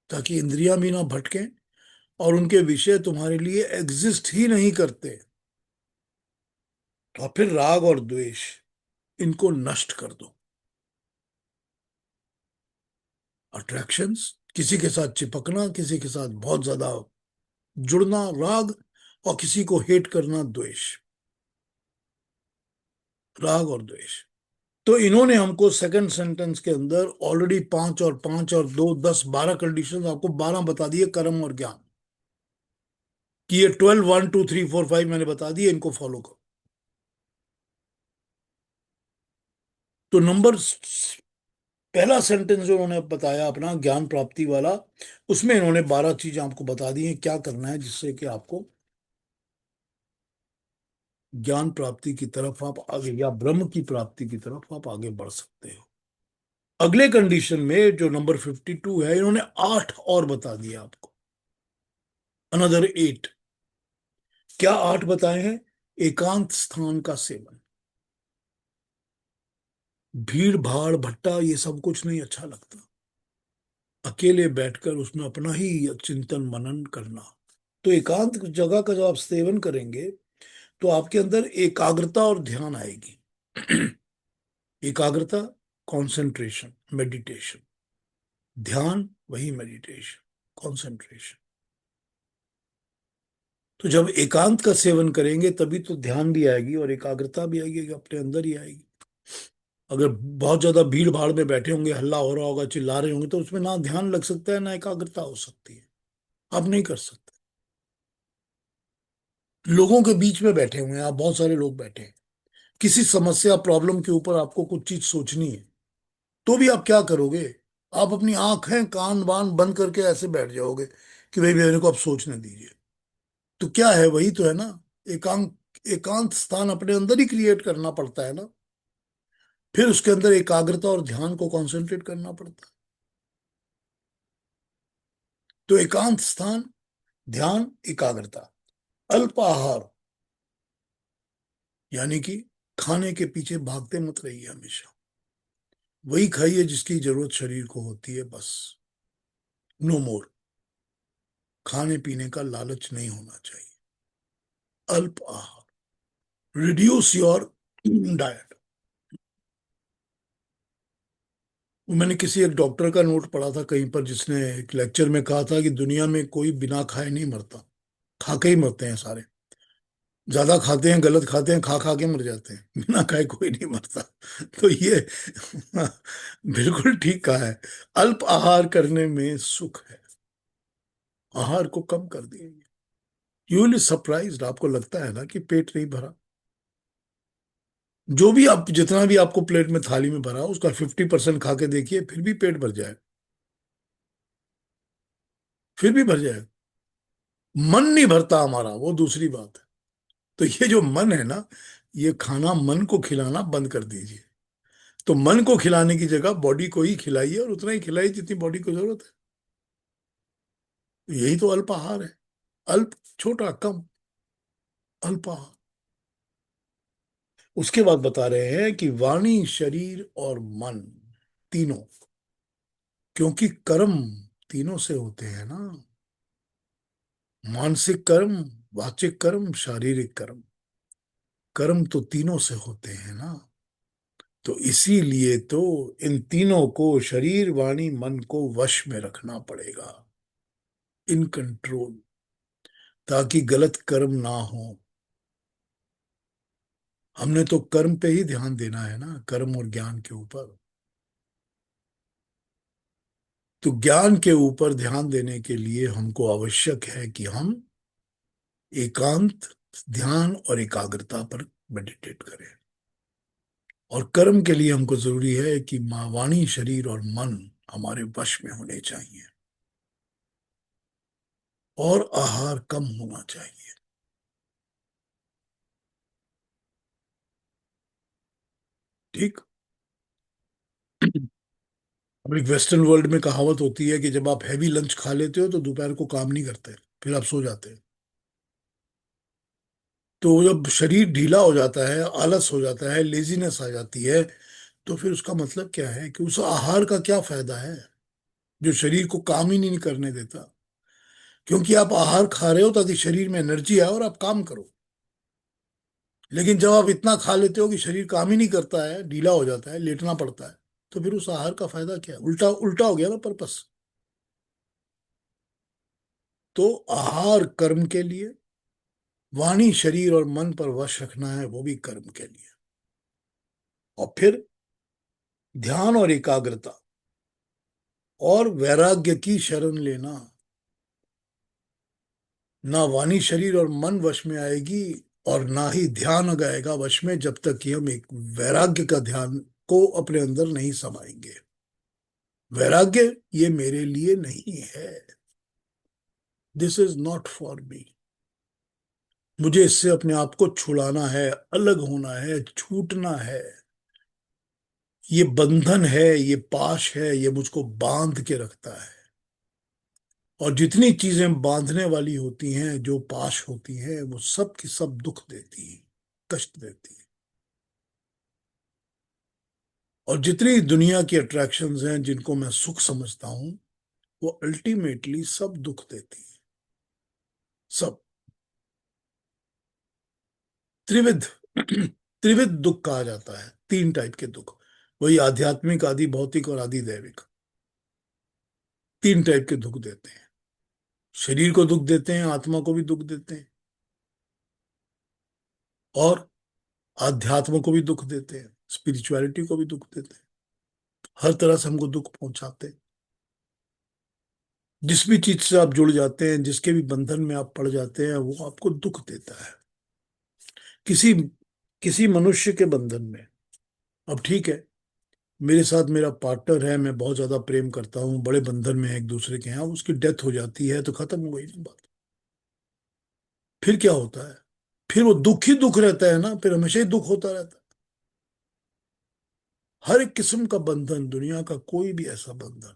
ताकि इंद्रियां भी ना भटकें और उनके विषय तुम्हारे लिए एग्जिस्ट ही नहीं करते। तो फिर राग और द्वेष, इनको नष्ट कर दो। अट्रैक्शंस, किसी के साथ चिपकना, किसी के साथ बहुत ज्यादा जुड़ना, राग, और किसी को हेट करना, द्वेष। राग और द्वेष। तो इन्होंने हमको सेकंड सेंटेंस के अंदर ऑलरेडी 5 और 5 और 2, 10 12 कंडीशंस आपको 12 बता दिए, कर्म और ज्ञान कि ये 12 1 2 3 4 5 मैंने बता दिए, इनको फॉलो करो। तो पहला सेंटेंस जो उन्होंने बताया अपना ज्ञान प्राप्ति वाला, उसमें इन्होंने 12 चीजें आपको बता दी हैं क्या करना है, जिससे कि आपको ज्ञान प्राप्ति की तरफ आप आगे, या ब्रह्म की प्राप्ति की तरफ आप आगे बढ़ सकते हो। अगले कंडीशन में जो नंबर 52 है, इन्होंने 8 और बता दिया आपको, अनदर 8। क्या 8 बताए हैं? एकांत स्थान का सेवन, भीड़ भाड़ भट्टा ये सब कुछ नहीं अच्छा लगता, अकेले बैठकर उसमें अपना ही चिंतन मनन करना। तो एकांत जगह का जब आप सेवन करेंगे, तो आपके अंदर एकाग्रता और ध्यान आएगी। एकाग्रता, कंसंट्रेशन, मेडिटेशन। ध्यान, वही मेडिटेशन, कंसंट्रेशन। तो जब एकांत का सेवन करेंगे, तभी तो ध्यान भी आएगी और एकाग्रता भी आएगी, अपने अंदर ही आएगी। अगर बहुत ज्यादा भीड़ भाड़ में बैठे होंगे, हल्ला हो रहा होगा, चिल्ला रहे होंगे, तो उसमें ना ध्यान लग सकता है ना एकाग्रता हो सकती है। आप नहीं कर सकते। लोगों के बीच में बैठे हुए हैं आप, बहुत सारे लोग बैठे हैं, किसी समस्या प्रॉब्लम के ऊपर आपको कुछ चीज सोचनी है, तो भी आप क्या करोगे? आप अपनी आंखें कान वान बंद करके ऐसे बैठ जाओगे कि भाई मेरे को अब सोचने दीजिए। तो क्या है, वही तो है ना। एकांत एकांत स्थान अपने अंदर ही क्रिएट करना पड़ता है ना। फिर उसके अंदर एकाग्रता और ध्यान को कंसंट्रेट करना पड़ता है। तो एकांत स्थान, ध्यान, एकाग्रता। अल्प आहार, यानी कि खाने के पीछे भागते मत रहिए हमेशा। वही खाइए जिसकी जरूरत शरीर को होती है, बस। नो मोर। खाने पीने का लालच नहीं होना चाहिए। अल्प आहार, रिड्यूस योर डाइट। मैंने किसी एक डॉक्टर का नोट पढ़ा था कहीं पर, जिसने एक लेक्चर में कहा था कि दुनिया में कोई बिना खाए नहीं मरता, खा के ही मरते हैं सारे। ज्यादा खाते हैं, गलत खाते हैं, खा खा के मर जाते हैं, बिना खाए कोई नहीं मरता। तो ये बिल्कुल ठीक कहा है। अल्प आहार करने में सुख है। आहार को कम कर दिए। यू विल सरप्राइज, आपको लगता है ना कि पेट नहीं भरा। जो भी आप, जितना भी आपको प्लेट में थाली में भरा उसका 50% खा के देखिए, फिर भी पेट भर जाए, फिर भी भर जाए। मन नहीं भरता हमारा, वो दूसरी बात है। तो ये जो मन है ना, ये खाना मन को खिलाना बंद कर दीजिए। तो मन को खिलाने की जगह बॉडी को ही खिलाइए, और उतना ही खिलाइए जितनी बॉडी को जरूरत है। तो यही तो अल्पाहार है। अल्प, छोटा, कम, अल्पाहार। उसके बाद बता रहे हैं कि वाणी, शरीर और मन, तीनों, क्योंकि कर्म तीनों से होते हैं ना। मानसिक कर्म, वाचिक कर्म, शारीरिक कर्म, कर्म तो तीनों से होते हैं ना। तो इसीलिए तो इन तीनों को, शरीर वाणी मन को वश में रखना पड़ेगा, इन कंट्रोल, ताकि गलत कर्म ना हो। हमने तो कर्म पे ही ध्यान देना है ना, कर्म और ज्ञान के ऊपर। तो ज्ञान के ऊपर ध्यान देने के लिए हमको आवश्यक है कि हम एकांत, ध्यान और एकाग्रता पर मेडिटेट करें। और कर्म के लिए हमको जरूरी है कि वाणी, शरीर और मन हमारे वश में होने चाहिए, और आहार कम होना चाहिए। ठीक। अब एक वेस्टर्न वर्ल्ड में कहावत होती है कि जब आप हैवी लंच खा लेते हो तो दोपहर को काम नहीं करते, फिर आप सो जाते हैं। तो जब शरीर ढीला हो जाता है, आलस हो जाता है, लेजीनेस आ जाती है, तो फिर उसका मतलब क्या है कि उस आहार का क्या फायदा है जो शरीर को काम ही नहीं करने देता। क्योंकि आप आहार खा रहे हो ताकि शरीर में एनर्जी आए और आप काम करो। लेकिन जब आप इतना खा लेते हो कि शरीर काम ही नहीं करता है, ढीला हो जाता है, लेटना पड़ता है, तो फिर उस आहार का फायदा क्या है? उल्टा उल्टा हो गया ना पर्पस। तो आहार कर्म के लिए, वाणी, शरीर और मन पर वश रखना है, वो भी कर्म के लिए। और फिर ध्यान और एकाग्रता और वैराग्य की शरण लेना। ना वाणी, शरीर और मन वश में आएगी, और ना ही ध्यान आएगा वश में, जब तक कि हम एक वैराग्य का ध्यान को अपने अंदर नहीं समाएंगे। वैराग्य, ये मेरे लिए नहीं है, दिस इज नॉट फॉर मी। मुझे इससे अपने आप को छुड़ाना है, अलग होना है, छूटना है। ये बंधन है, ये पाश है, ये मुझको बांध के रखता है। और जितनी चीजें बांधने वाली होती हैं, जो पाश होती हैं, वो सब की सब दुख देती हैं, कष्ट देती हैं। और जितनी दुनिया की अट्रैक्शंस हैं जिनको मैं सुख समझता हूं, वो अल्टीमेटली सब दुख देती है, सब। त्रिविध त्रिविध दुख कहा जाता है, तीन टाइप के दुख। वही आध्यात्मिक, आदि भौतिक और आदि दैविक। तीन टाइप के दुख देते हैं। शरीर को दुख देते हैं, आत्मा को भी दुख देते हैं, और आध्यात्म को भी दुख देते हैं। स्पिरिचुअलिटी को भी दुख देते हैं, हर तरह से हमको दुख पहुंचाते हैं। जिस भी चीज से आप जुड़ जाते हैं, जिसके भी बंधन में आप पड़ जाते हैं, वो आपको दुख देता है। किसी किसी मनुष्य के बंधन में, अब ठीक है, मेरे साथ मेरा पार्टनर है, मैं बहुत ज्यादा प्रेम करता हूँ, बड़े बंधन में है एक दूसरे के यहाँ, उसकी डेथ हो जाती है तो खत्म हो गई ना बात। फिर क्या होता है? फिर वो दुख ही दुख रहता है ना, फिर हमेशा ही दुख होता रहता है। हर एक किस्म का बंधन, दुनिया का कोई भी ऐसा बंधन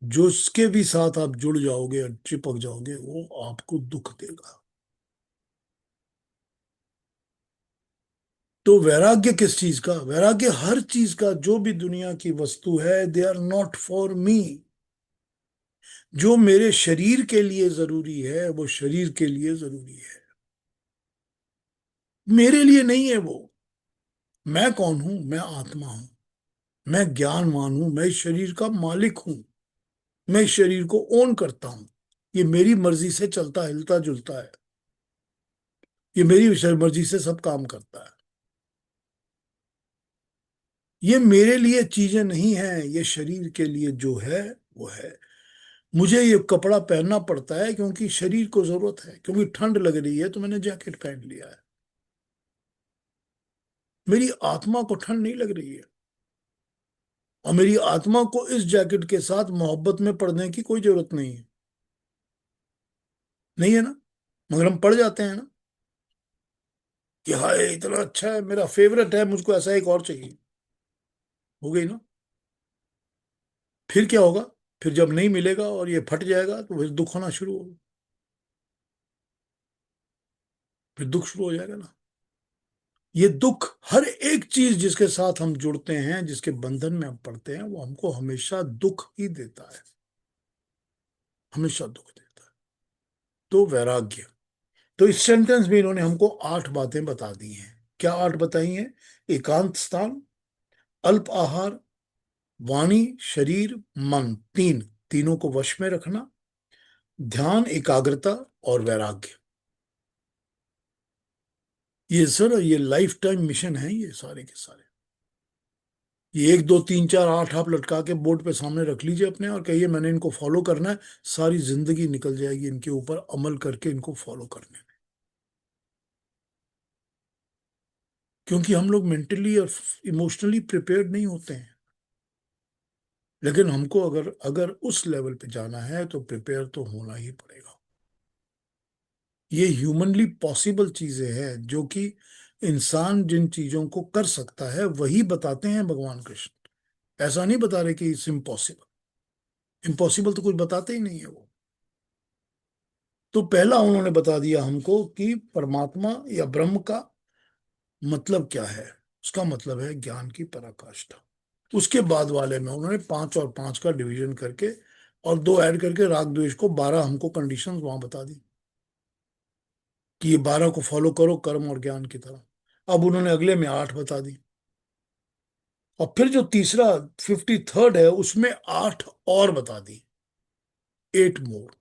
जो इसके भी साथ आप जुड़ जाओगे और चिपक जाओगे, वो आपको दुख देगा। तो वैराग्य किस चीज का? वैराग्य हर चीज का, जो भी दुनिया की वस्तु है, they are not for me. जो मेरे शरीर के लिए जरूरी है वो शरीर के लिए जरूरी है, मेरे लिए नहीं है वो। मैं कौन हूं? मैं आत्मा हूं, मैं ज्ञानवान हूं, मैं इस शरीर का मालिक हूं, मैं इस शरीर को ओन करता हूं। ये मेरी मर्जी से चलता हिलता जुलता है, ये मेरी मर्जी से सब काम करता है। ये मेरे लिए चीजें नहीं है, ये शरीर के लिए जो है वो है। मुझे ये कपड़ा पहनना पड़ता है क्योंकि शरीर को जरूरत है, क्योंकि ठंड लग रही है तो मैंने जैकेट पहन लिया है। मेरी आत्मा को ठंड नहीं लग रही है, और मेरी आत्मा को इस जैकेट के साथ मोहब्बत में पड़ने की कोई जरूरत नहीं है। नहीं है ना? मगर हम पड़ जाते हैं ना कि हाय इतना अच्छा है, मेरा फेवरेट है, मुझको ऐसा एक और चाहिए। हो गई ना? फिर क्या होगा? फिर जब नहीं मिलेगा और ये फट जाएगा तो फिर दुख होना शुरू होगा, फिर दुख शुरू हो जाएगा ना। ये दुख, हर एक चीज जिसके साथ हम जुड़ते हैं, जिसके बंधन में हम पड़ते हैं, वो हमको हमेशा दुख ही देता है, हमेशा दुख देता है। तो वैराग्य, तो इस सेंटेंस में इन्होंने हमको 8 बातें बता दी हैं। क्या 8 बताई हैं? एकांत स्थान, अल्प आहार, वाणी, शरीर, मन, तीनों को वश में रखना, ध्यान, एकाग्रता और वैराग्य। ये सर, ये लाइफ टाइम मिशन है, ये सारे के सारे। ये 1 2 3 4 8 आप लटका के बोर्ड पे सामने रख लीजिए अपने, और कहिए मैंने इनको फॉलो करना है। सारी जिंदगी निकल जाएगी इनके ऊपर अमल करके इनको फॉलो करने में। क्योंकि हम लोग मेंटली और इमोशनली प्रिपेयर्ड नहीं होते हैं, लेकिन हमको अगर अगर उस लेवल पे जाना है तो प्रिपेयर तो होना ही पड़ेगा। ये ह्यूमनली पॉसिबल चीजें हैं, जो कि इंसान जिन चीजों को कर सकता है वही बताते हैं भगवान कृष्ण। ऐसा नहीं बता रहे कि इट्स इम्पॉसिबल, इम्पॉसिबल तो कुछ बताते ही नहीं है वो। तो पहला उन्होंने बता दिया हमको कि परमात्मा या ब्रह्म का मतलब क्या है। उसका मतलब है ज्ञान की पराकाष्ठा। उसके बाद वाले में उन्होंने 5 और 5 का डिवीजन करके और 2 ऐड करके राग द्वेष को 12 हमको कंडीशंस वहां बता दी कि ये 12 को फॉलो करो कर्म और ज्ञान की तरह। अब उन्होंने अगले में 8 बता दी, और फिर जो तीसरा 53rd है उसमें 8 और बता दी, 8 मोर।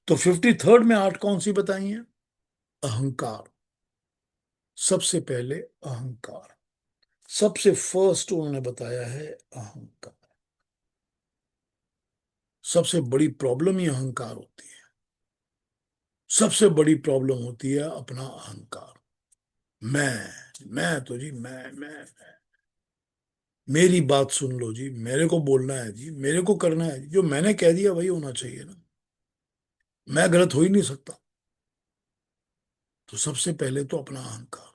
तो 53rd में 8 कौन सी बताई हैं? अहंकार, सबसे पहले अहंकार, सबसे फर्स्ट उन्होंने बताया है अहंकार। सबसे बड़ी प्रॉब्लम ही अहंकार होती है, सबसे बड़ी प्रॉब्लम होती है अपना अहंकार। मैं तो जी, मैं मेरी बात सुन लो जी, मेरे को बोलना है जी, मेरे को करना है जी, जो मैंने कह दिया वही होना चाहिए ना, मैं गलत हो ही नहीं सकता। तो सबसे पहले तो अपना अहंकार।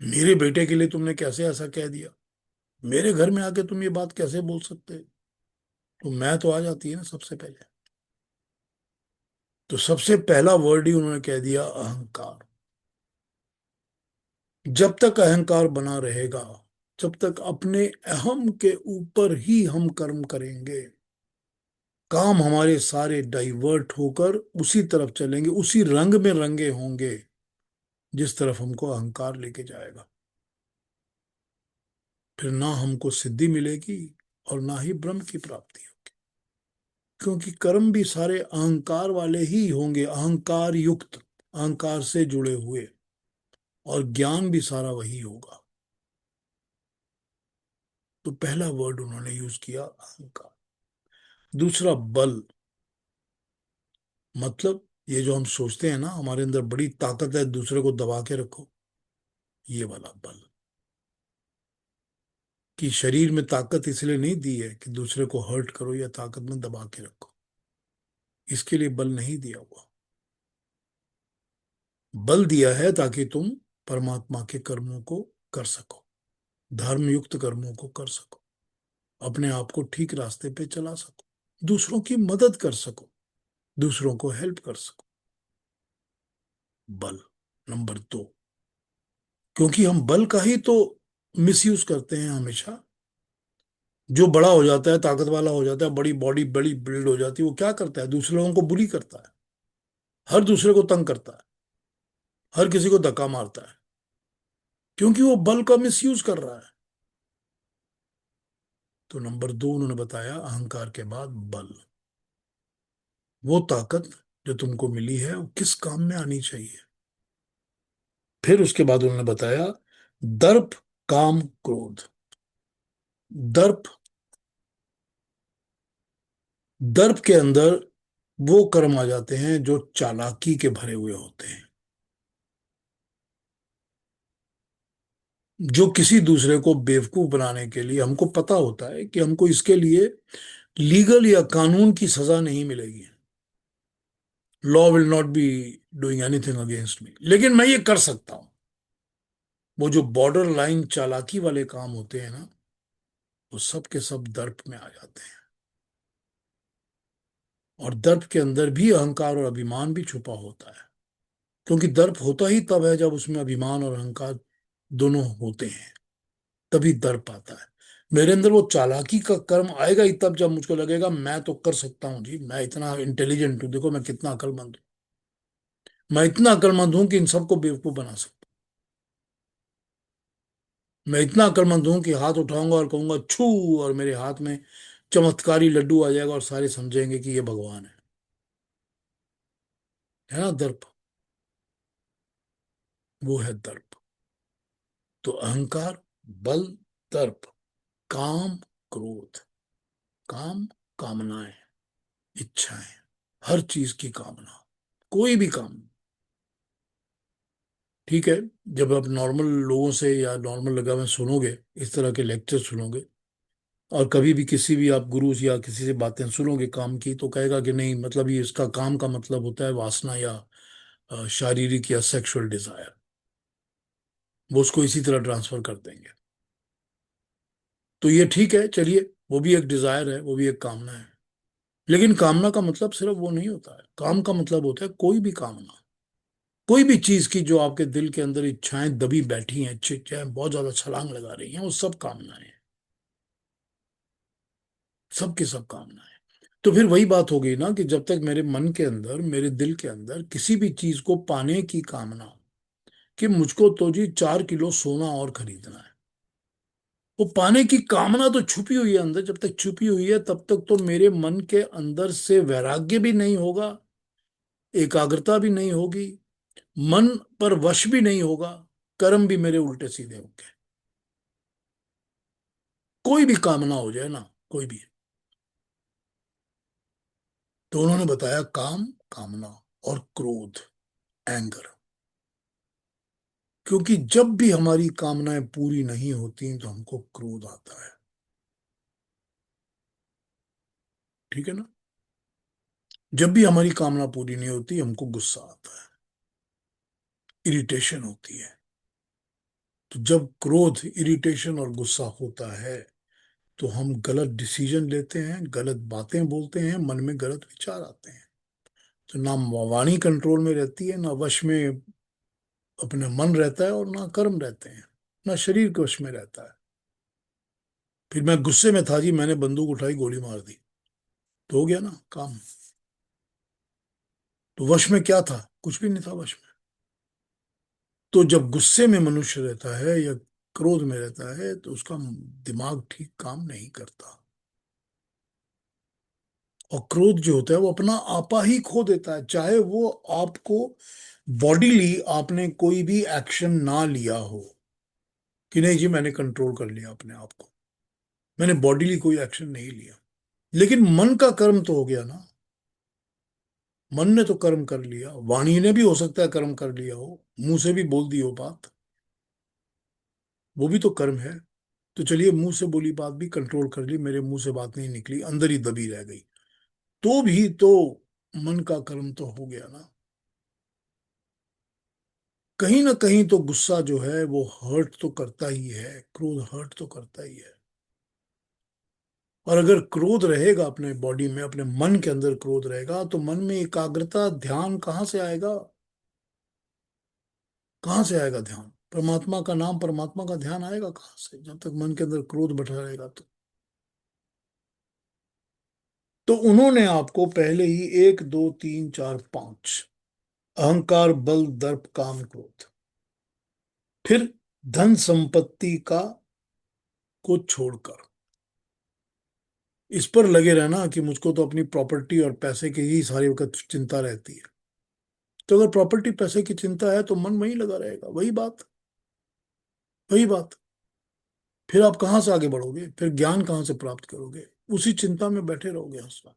मेरे बेटे के लिए तुमने कैसे ऐसा कह दिया, मेरे घर में आके तुम ये बात कैसे बोल सकते हो? तो मैं तो आ जाती है ना सबसे पहले। तो सबसे पहला वर्ड ही उन्होंने कह दिया अहंकार। जब तक अहंकार बना रहेगा, जब तक अपने अहम के ऊपर ही हम कर्म करेंगे, काम हमारे सारे डाइवर्ट होकर उसी तरफ चलेंगे, उसी रंग में रंगे होंगे जिस तरफ हमको अहंकार लेके जाएगा। फिर ना हमको सिद्धि मिलेगी और ना ही ब्रह्म की प्राप्ति होगी, क्योंकि कर्म भी सारे अहंकार वाले ही होंगे, अहंकार युक्त, अहंकार से जुड़े हुए। और ज्ञान भी सारा वही होगा। तो पहला वर्ड उन्होंने यूज किया अहंकार। दूसरा बल, मतलब ये जो हम सोचते हैं ना हमारे अंदर बड़ी ताकत है, दूसरे को दबा के रखो, ये वाला बल। कि शरीर में ताकत इसलिए नहीं दी है कि दूसरे को हर्ट करो या ताकत में दबा के रखो, इसके लिए बल नहीं दिया हुआ। बल दिया है ताकि तुम परमात्मा के कर्मों को कर सको, धर्म युक्त कर्मों को कर सको, अपने आप को ठीक रास्ते पे चला सको, दूसरों की मदद कर सको, दूसरों को हेल्प कर सको। बल नंबर 2। क्योंकि हम बल का ही तो मिसयूज करते हैं हमेशा। जो बड़ा हो जाता है, ताकत वाला हो जाता है, बड़ी बॉडी बड़ी बिल्ड हो जाती है, वो क्या करता है? दूसरे लोगों को बुली करता है, हर दूसरे को तंग करता है, हर किसी को धक्का मारता है, क्योंकि वो बल का मिसयूज कर रहा है। तो नंबर 2 उन्होंने बताया, अहंकार के बाद बल। वो ताकत जो तुमको मिली है वो किस काम में आनी चाहिए। फिर उसके बाद उन्होंने बताया दर्प, काम, क्रोध। दर्प, दर्प के अंदर वो कर्म आ जाते हैं जो चालाकी के भरे हुए होते हैं, जो किसी दूसरे को बेवकूफ बनाने के लिए हमको पता होता है कि हमको इसके लिए लीगल या कानून की सजा नहीं मिलेगी, law will not be doing anything against me, लेकिन मैं ये कर सकता हूं। वो जो बॉर्डर लाइन चालाकी वाले काम होते हैं ना, वो सब के सब दर्प में आ जाते हैं। और दर्प के अंदर भी अहंकार और अभिमान भी छुपा होता है, क्योंकि दर्प होता ही तब है जब उसमें अभिमान और अहंकार दोनों होते हैं, तभी दर्प आता है। मेरे अंदर वो चालाकी का कर्म आएगा ही तब जब मुझको लगेगा मैं तो कर सकता हूँ जी, मैं इतना इंटेलिजेंट हूँ, देखो मैं कितना अक्लमंद हूँ, मैं इतना अक्लमंद हूं कि इन सबको बेवकूफ बना सकता हूं, मैं इतना अक्लमंद हूं कि हाथ उठाऊंगा और कहूंगा छू, और मेरे हाथ में चमत्कारी लड्डू आ जाएगा और सारे समझेंगे कि ये भगवान है ना। दर्प, वो है दर्प। तो अहंकार, बल, दर्प, काम, क्रोध। काम, कामनाएं, इच्छाएं, हर चीज की कामना, कोई भी काम। ठीक है, जब आप नॉर्मल लोगों से या नॉर्मल जगह में सुनोगे, इस तरह के लेक्चर सुनोगे, और कभी भी किसी भी आप गुरु या किसी से बातें सुनोगे काम की, तो कहेगा कि नहीं, मतलब ये इसका काम का मतलब होता है वासना या शारीरिक या सेक्सुअल डिजायर। वो उसको इसी तरह ट्रांसफर कर देंगे। तो ये ठीक है, चलिए, वो भी एक डिजायर है, वो भी एक कामना है। लेकिन कामना का मतलब सिर्फ वो नहीं होता है। काम का मतलब होता है कोई भी कामना, कोई भी चीज की जो आपके दिल के अंदर इच्छाएं दबी बैठी हैं, इच्छाएं बहुत ज्यादा छलांग लगा रही हैं, वो सब कामनाएं हैं, सबकी सब कामनाएं। तो फिर वही बात हो गई ना कि जब तक मेरे मन के अंदर, मेरे दिल के अंदर किसी भी चीज को पाने की कामना, कि मुझको तो जी 4 किलो सोना और खरीदना है, वो पाने की कामना तो छुपी हुई है अंदर। जब तक छुपी हुई है तब तक तो मेरे मन के अंदर से वैराग्य भी नहीं होगा, एकाग्रता भी नहीं होगी, मन पर वश भी नहीं होगा, कर्म भी मेरे उल्टे सीधे होंगे। कोई भी कामना हो जाए ना, कोई भी। तो उन्होंने बताया काम, कामना, और क्रोध, एंगर। क्योंकि जब भी हमारी कामनाएं पूरी नहीं होती तो हमको क्रोध आता है। ठीक है ना। जब भी हमारी कामना पूरी नहीं होती हमको गुस्सा आता है, इरिटेशन होती है। तो जब क्रोध, इरिटेशन और गुस्सा होता है तो हम गलत डिसीजन लेते हैं, गलत बातें बोलते हैं, मन में गलत विचार आते हैं। तो ना वाणी कंट्रोल में रहती है, ना वश में अपने मन रहता है, और ना कर्म रहते हैं, ना शरीर के वश में रहता है। फिर मैं गुस्से में था जी, मैंने बंदूक उठाई, गोली मार दी, तो हो गया ना काम। तो वश में क्या था? कुछ भी नहीं था वश में। तो जब गुस्से में मनुष्य रहता है या क्रोध में रहता है तो उसका दिमाग ठीक काम नहीं करता, और क्रोध जो होता है वो अपना आपा ही खो देता है। चाहे वो आपको बॉडीली आपने कोई भी एक्शन ना लिया हो कि नहीं जी मैंने कंट्रोल कर लिया अपने आप को, मैंने बॉडीली कोई एक्शन नहीं लिया, लेकिन मन का कर्म तो हो गया ना। मन ने तो कर्म कर लिया, वाणी ने भी हो सकता है कर्म कर लिया हो, मुंह से भी बोल दी हो बात, वो भी तो कर्म है। तो चलिए मुंह से बोली बात भी कंट्रोल कर ली, मेरे मुंह से बात नहीं निकली, अंदर ही दबी रह गई, तो भी तो मन का कर्म तो हो गया ना। कहीं ना कहीं तो गुस्सा जो है वो हर्ट तो करता ही है, क्रोध हर्ट तो करता ही है। और अगर क्रोध रहेगा अपने बॉडी में, अपने मन के अंदर क्रोध रहेगा, तो मन में एकाग्रता ध्यान कहाँ से आएगा? कहाँ से आएगा ध्यान? परमात्मा का नाम, परमात्मा का ध्यान आएगा कहाँ से जब तक मन के अंदर क्रोध बैठा रहेगा? तो उन्होंने आपको पहले ही एक दो तीन चार पांच, अहंकार बल दर्प काम क्रोध, फिर धन संपत्ति का को छोड़कर, इस पर लगे रहना कि मुझको तो अपनी प्रॉपर्टी और पैसे की ही सारी वक्त चिंता रहती है। तो अगर प्रॉपर्टी पैसे की चिंता है तो मन वहीं लगा रहेगा, वही बात, वही बात। फिर आप कहाँ से आगे बढ़ोगे? फिर ज्ञान कहाँ से प्राप्त करोगे? उसी चिंता में बैठे रहोगे हंसना।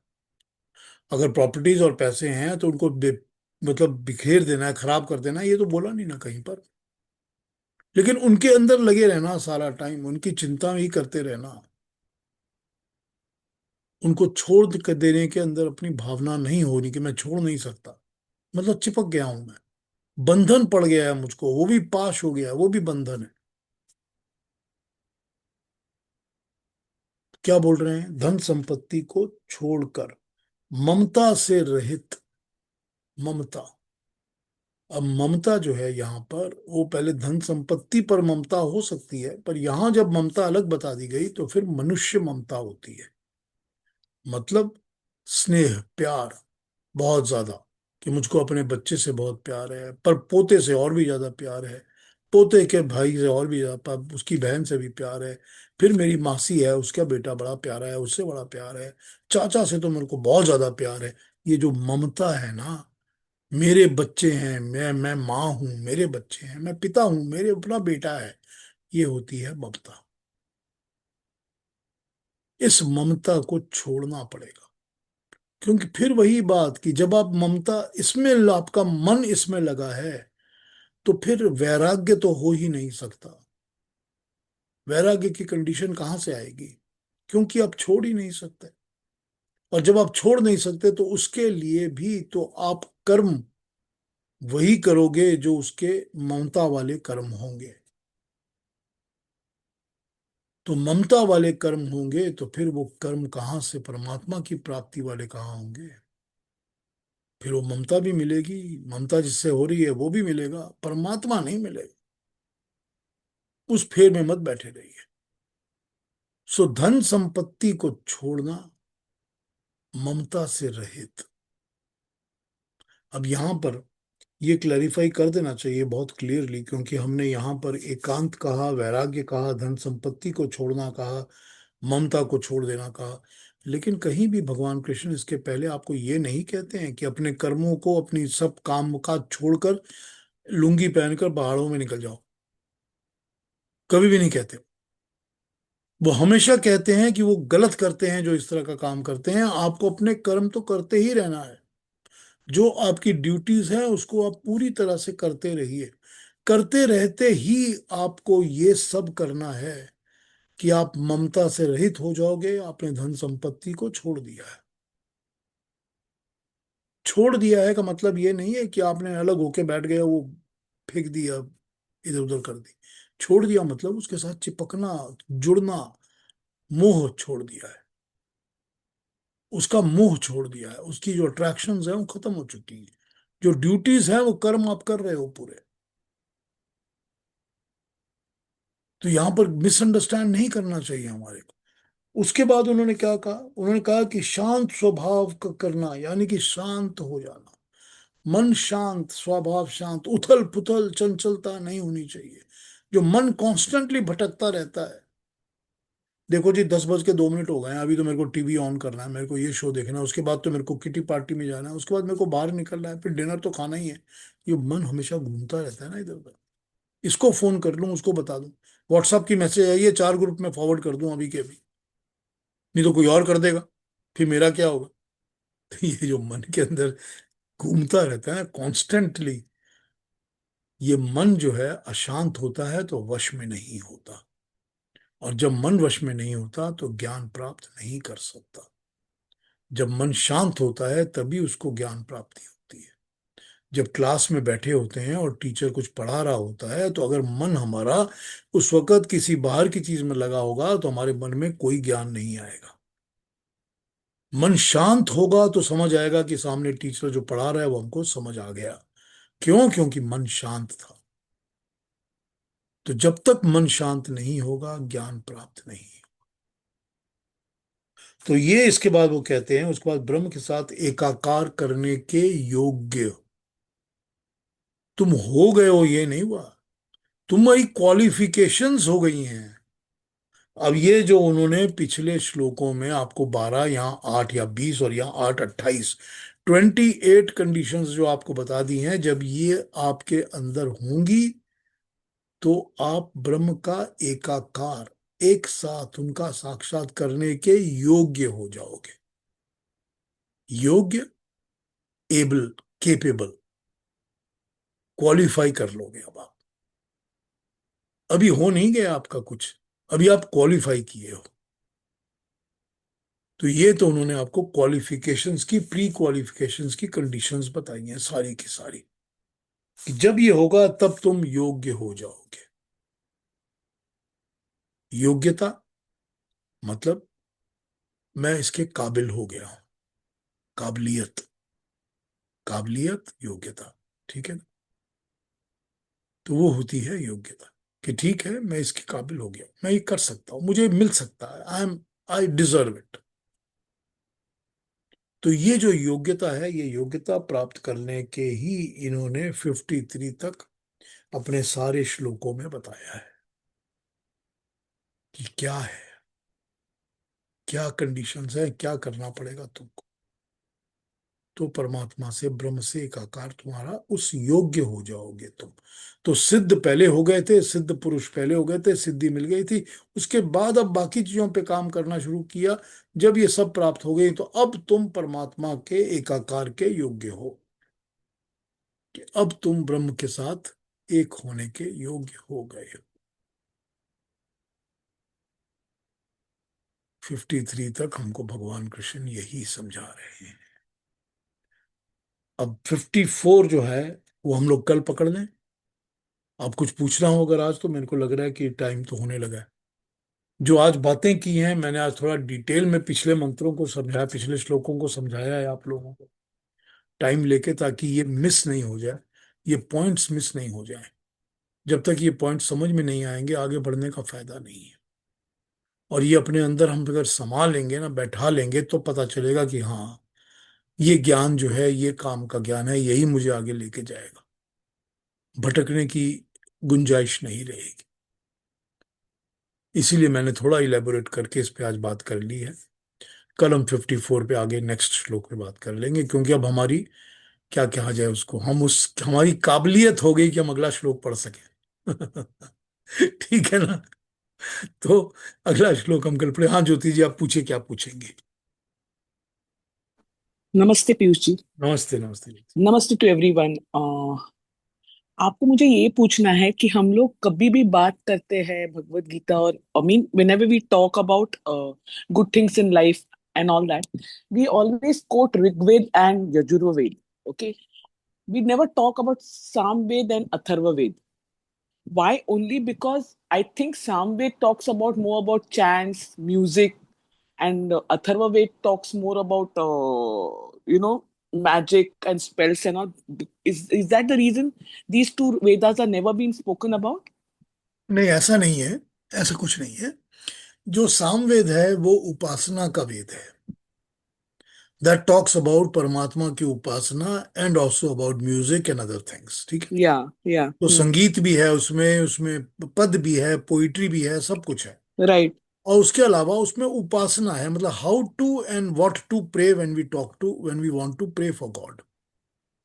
अगर प्रॉपर्टीज और पैसे हैं तो उनको मतलब बिखेर देना है, खराब कर देना है, ये तो बोला नहीं ना कहीं पर। लेकिन उनके अंदर लगे रहना सारा टाइम, उनकी चिंता ही करते रहना, उनको छोड़ कर देने के अंदर अपनी भावना नहीं होनी कि मैं छोड़ नहीं सकता, मतलब चिपक गया हूं मैं, बंधन पड़ गया है मुझको, वो भी पाश हो गया है, वो भी बंधन है। क्या बोल रहे हैं? धन संपत्ति को छोड़कर, ममता से रहित, ममता। अब ममता जो है यहाँ पर, वो पहले धन संपत्ति पर ममता हो सकती है, पर यहां जब ममता अलग बता दी गई तो फिर मनुष्य ममता होती है। मतलब स्नेह प्यार बहुत ज्यादा, कि मुझको अपने बच्चे से बहुत प्यार है, पर पोते से और भी ज्यादा प्यार है, पोते के भाई से और भी ज्यादा, उसकी बहन से भी प्यार है, फिर मेरी मासी है उसका बेटा बड़ा प्यारा है, उससे बड़ा प्यार है, चाचा से तो मेरे को बहुत ज्यादा प्यार है। ये जो ममता है ना, मेरे बच्चे हैं, मैं माँ हूं, मेरे बच्चे हैं, मैं पिता हूं, मेरे अपना बेटा है, ये होती है ममता। इस ममता को छोड़ना पड़ेगा, क्योंकि फिर वही बात कि जब आप ममता इसमें, आपका मन इसमें लगा है, तो फिर वैराग्य तो हो ही नहीं सकता। वैराग्य की कंडीशन कहाँ से आएगी? क्योंकि आप छोड़ ही नहीं सकते। और जब आप छोड़ नहीं सकते तो उसके लिए भी तो आप कर्म वही करोगे जो उसके ममता वाले कर्म होंगे। तो ममता वाले कर्म होंगे तो फिर वो कर्म कहाँ से, परमात्मा की प्राप्ति वाले कहाँ होंगे? फिर वो ममता भी मिलेगी, ममता जिससे हो रही है वो भी मिलेगा, परमात्मा नहीं मिलेगा। उस फेर में मत बैठे रहिए। सो धन संपत्ति को छोड़ना, ममता से रहित। अब यहां पर ये क्लैरिफाई कर देना चाहिए बहुत क्लियरली, क्योंकि हमने यहाँ पर एकांत कहा, वैराग्य कहा, धन संपत्ति को छोड़ना कहा, ममता को छोड़ देना कहा, लेकिन कहीं भी भगवान कृष्ण इसके पहले आपको ये नहीं कहते हैं कि अपने कर्मों को, अपनी सब काम काज छोड़कर लुंगी पहनकर पहाड़ों में निकल जाओ। कभी भी नहीं कहते। वो हमेशा कहते हैं कि वो गलत करते हैं जो इस तरह का काम करते हैं, आपको अपने कर्म तो करते ही रहना है। जो आपकी ड्यूटीज है उसको आप पूरी तरह से करते रहिए। करते रहते ही आपको ये सब करना है कि आप ममता से रहित हो जाओगे। आपने धन संपत्ति को छोड़ दिया है। छोड़ दिया है का मतलब ये नहीं है कि आपने अलग होके बैठ गए, वो फेंक दिया, इधर उधर कर दी। छोड़ दिया मतलब उसके साथ चिपकना, जुड़ना, मोह छोड़ दिया है, उसका मोह छोड़ दिया है, उसकी जो अट्रैक्शंस है वो खत्म हो चुकी है। जो ड्यूटीज है वो कर्म आप कर रहे हो पूरे। तो यहां पर मिसअंडरस्टैंड नहीं करना चाहिए हमारे को। उसके बाद उन्होंने क्या कहा? उन्होंने कहा कि शांत स्वभाव का करना, यानी कि शांत हो जाना, मन शांत, स्वभाव शांत, उथल पुथल चंचलता नहीं होनी चाहिए। जो मन कॉन्स्टेंटली भटकता रहता है, देखो जी 10:02 हो गए हैं, अभी तो मेरे को टीवी ऑन करना है, मेरे को ये शो देखना है, उसके बाद तो मेरे को किटी पार्टी में जाना है, उसके बाद मेरे को बाहर निकलना है, फिर डिनर तो खाना ही है। ये मन हमेशा घूमता रहता है ना इधर उधर। इसको फोन कर लूं, उसको बता दूं, व्हाट्सएप की मैसेज आई है 4 ग्रुप में फॉरवर्ड कर दूं अभी के अभी, नहीं तो कोई और कर देगा, फिर मेरा क्या होगा। तो ये जो मन के अंदर घूमता रहता है कॉन्स्टेंटली, ये मन जो है अशांत होता है तो वश में नहीं होता, और जब मन वश में नहीं होता तो ज्ञान प्राप्त नहीं कर सकता। जब मन शांत होता है तभी उसको ज्ञान प्राप्ति होती है। जब क्लास में बैठे होते हैं और टीचर कुछ पढ़ा रहा होता है, तो अगर मन हमारा उस वक्त किसी बाहर की चीज में लगा होगा तो हमारे मन में कोई ज्ञान नहीं आएगा। मन शांत होगा तो समझ आएगा कि सामने टीचर जो पढ़ा रहा है वो हमको समझ आ गया। क्यों? क्योंकि मन शांत था। तो जब तक मन शांत नहीं होगा ज्ञान प्राप्त नहीं। तो ये इसके बाद वो कहते हैं, उसके बाद ब्रह्म के साथ एकाकार करने के योग्य तुम हो गए हो, ये नहीं हुआ, तुम्हारी क्वालिफिकेशंस हो गई हैं। अब ये जो उन्होंने पिछले श्लोकों में आपको 12, यहाँ 8 या 20 और यहाँ 8 28, 28 कंडीशंस जो आपको बता दी हैं, जब ये आपके अंदर होंगी तो आप ब्रह्म का एकाकार, एक साथ उनका साक्षात करने के योग्य हो जाओगे। योग्य, एबल, केपेबल, क्वालिफाई कर लोगे अब आप। अभी हो नहीं गया आपका कुछ, अभी आप क्वालिफाई किए हो। तो ये तो उन्होंने आपको क्वालिफिकेशंस की, प्री क्वालिफिकेशंस की कंडीशंस बताई हैं सारी की सारी, कि जब ये होगा तब तुम योग्य हो जाओगे। योग्यता मतलब मैं इसके काबिल हो गया हूं, काबिलियत, काबिलियत योग्यता, ठीक है ना। तो वो होती है योग्यता, कि ठीक है मैं इसके काबिल हो गया, मैं ये कर सकता हूं, मुझे मिल सकता है, आई डिजर्व इट। तो ये जो योग्यता है, ये योग्यता प्राप्त करने के ही इन्होंने 53 तक अपने सारे श्लोकों में बताया है कि क्या है, क्या कंडीशंस है, क्या करना पड़ेगा तुमको, तो परमात्मा से, ब्रह्म से एकाकार तुम्हारा उस योग्य हो जाओगे तुम। तो सिद्ध पहले हो गए थे, सिद्ध पुरुष पहले हो गए थे, सिद्धि मिल गई थी, उसके बाद अब बाकी चीजों पे काम करना शुरू किया। जब ये सब प्राप्त हो गई तो अब तुम परमात्मा के एकाकार के योग्य हो, कि अब तुम ब्रह्म के साथ एक होने के योग्य हो गए हो। 53 तक हमको भगवान कृष्ण यही समझा रहे हैं। अब 54 जो है वो हम लोग कल पकड़ लें। आप कुछ पूछना हो अगर आज, तो मेरे को लग रहा है कि टाइम तो होने लगा है। जो आज बातें की हैं मैंने, आज थोड़ा डिटेल में पिछले मंत्रों को समझाया, पिछले श्लोकों को समझाया है आप लोगों को टाइम लेके, ताकि ये मिस नहीं हो जाए, ये पॉइंट्स मिस नहीं हो जाए। जब तक ये पॉइंट समझ में नहीं आएंगे आगे बढ़ने का फायदा नहीं है। और ये अपने अंदर हम अगर संभाल लेंगे ना, बैठा लेंगे, तो पता चलेगा कि हाँ ये ज्ञान जो है ये काम का ज्ञान है, यही मुझे आगे लेके जाएगा, भटकने की गुंजाइश नहीं रहेगी। इसीलिए मैंने थोड़ा इलेबोरेट करके इस पे आज बात कर ली है। कल हम 54 पे आगे नेक्स्ट श्लोक पे बात कर लेंगे, क्योंकि अब हमारी, क्या कहा जाए उसको, हम उस हमारी काबिलियत हो गई कि हम अगला श्लोक पढ़ सके। ठीक है ना। तो अगला श्लोक हम कल पढ़े। हाँ ज्योति जी, आप पूछे, क्या पूछेंगे? नमस्ते पीयूष जी। नमस्ते नमस्ते जी। नमस्ते टू एवरीवन। आपको मुझे ये पूछना है कि हम लोग कभी भी बात करते हैं भगवत गीता और I mean whenever we talk about good things in life and all that, we always quote Rigveda and Yajurveda. Okay, we never talk about Samaveda and Atharvaveda. Why? Only because I think Samved talks about more about chants, music, and Atharva Ved talks more about magic and spells and all. Is that the reason these two Vedas are never been spoken about? नहीं ऐसा नहीं है, ऐसा कुछ नहीं है। जो सामवेद है वो उपासना का वेद है, दैट टॉक्स अबाउट परमात्मा की उपासना and also about music and other things, ठीक है। Yeah, yeah. तो संगीत भी है उसमें, उसमें पद भी है, पोइट्री भी है, सब कुछ है। Right. और उसके अलावा उसमें उपासना है, मतलब how to and what to pray when we want to pray for God.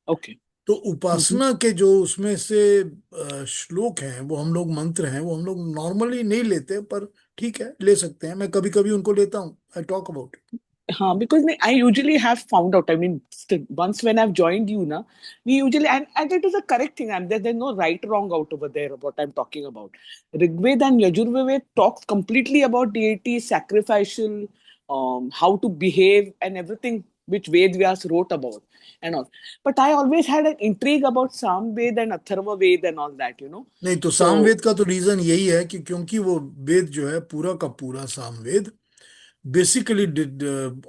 Okay. तो उपासना के जो उसमें से श्लोक हैं, वो हम लोग मंत्र हैं, वो हम लोग नॉर्मली नहीं लेते, पर ठीक है ले सकते हैं। मैं कभी कभी उनको लेता हूँ, आई टॉक अबाउट इट। हाँ, because I usually have found out. I mean, once when I've joined you, na, we usually and it is a correct thing. And there's no right wrong out over there what I'm talking about. Rigved and Yajurved talks completely about deity, sacrificial, how to behave, and everything which Ved Vyas wrote about and all. But I always had an intrigue about Samved and Atharva Ved and all that, you know. नहीं तो So, Samaveda का तो reason यही है कि क्योंकि वो वेद जो है पूरा का पूरा सामवेद बेसिकली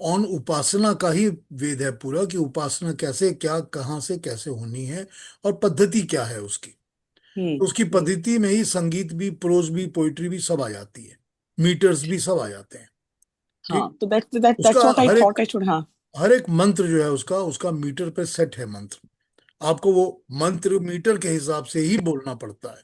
ऑन उपासना का ही वेद है पूरा, कि उपासना कैसे, क्या, कहाँ से कैसे होनी है और पद्धति क्या है उसकी। hmm, तो उसकी पद्धति में ही संगीत भी, प्रोज भी, पोइट्री भी सब आ जाती है, मीटर्स भी सब आ जाते हैं। ठीक। हाँ, तो उसका that's what I हर एक thought I should. हाँ, हर एक मंत्र जो है उसका उसका मीटर पे सेट है मंत्र। आपको वो मंत्र मीटर के हिसाब से ही बोलना पड़ता है।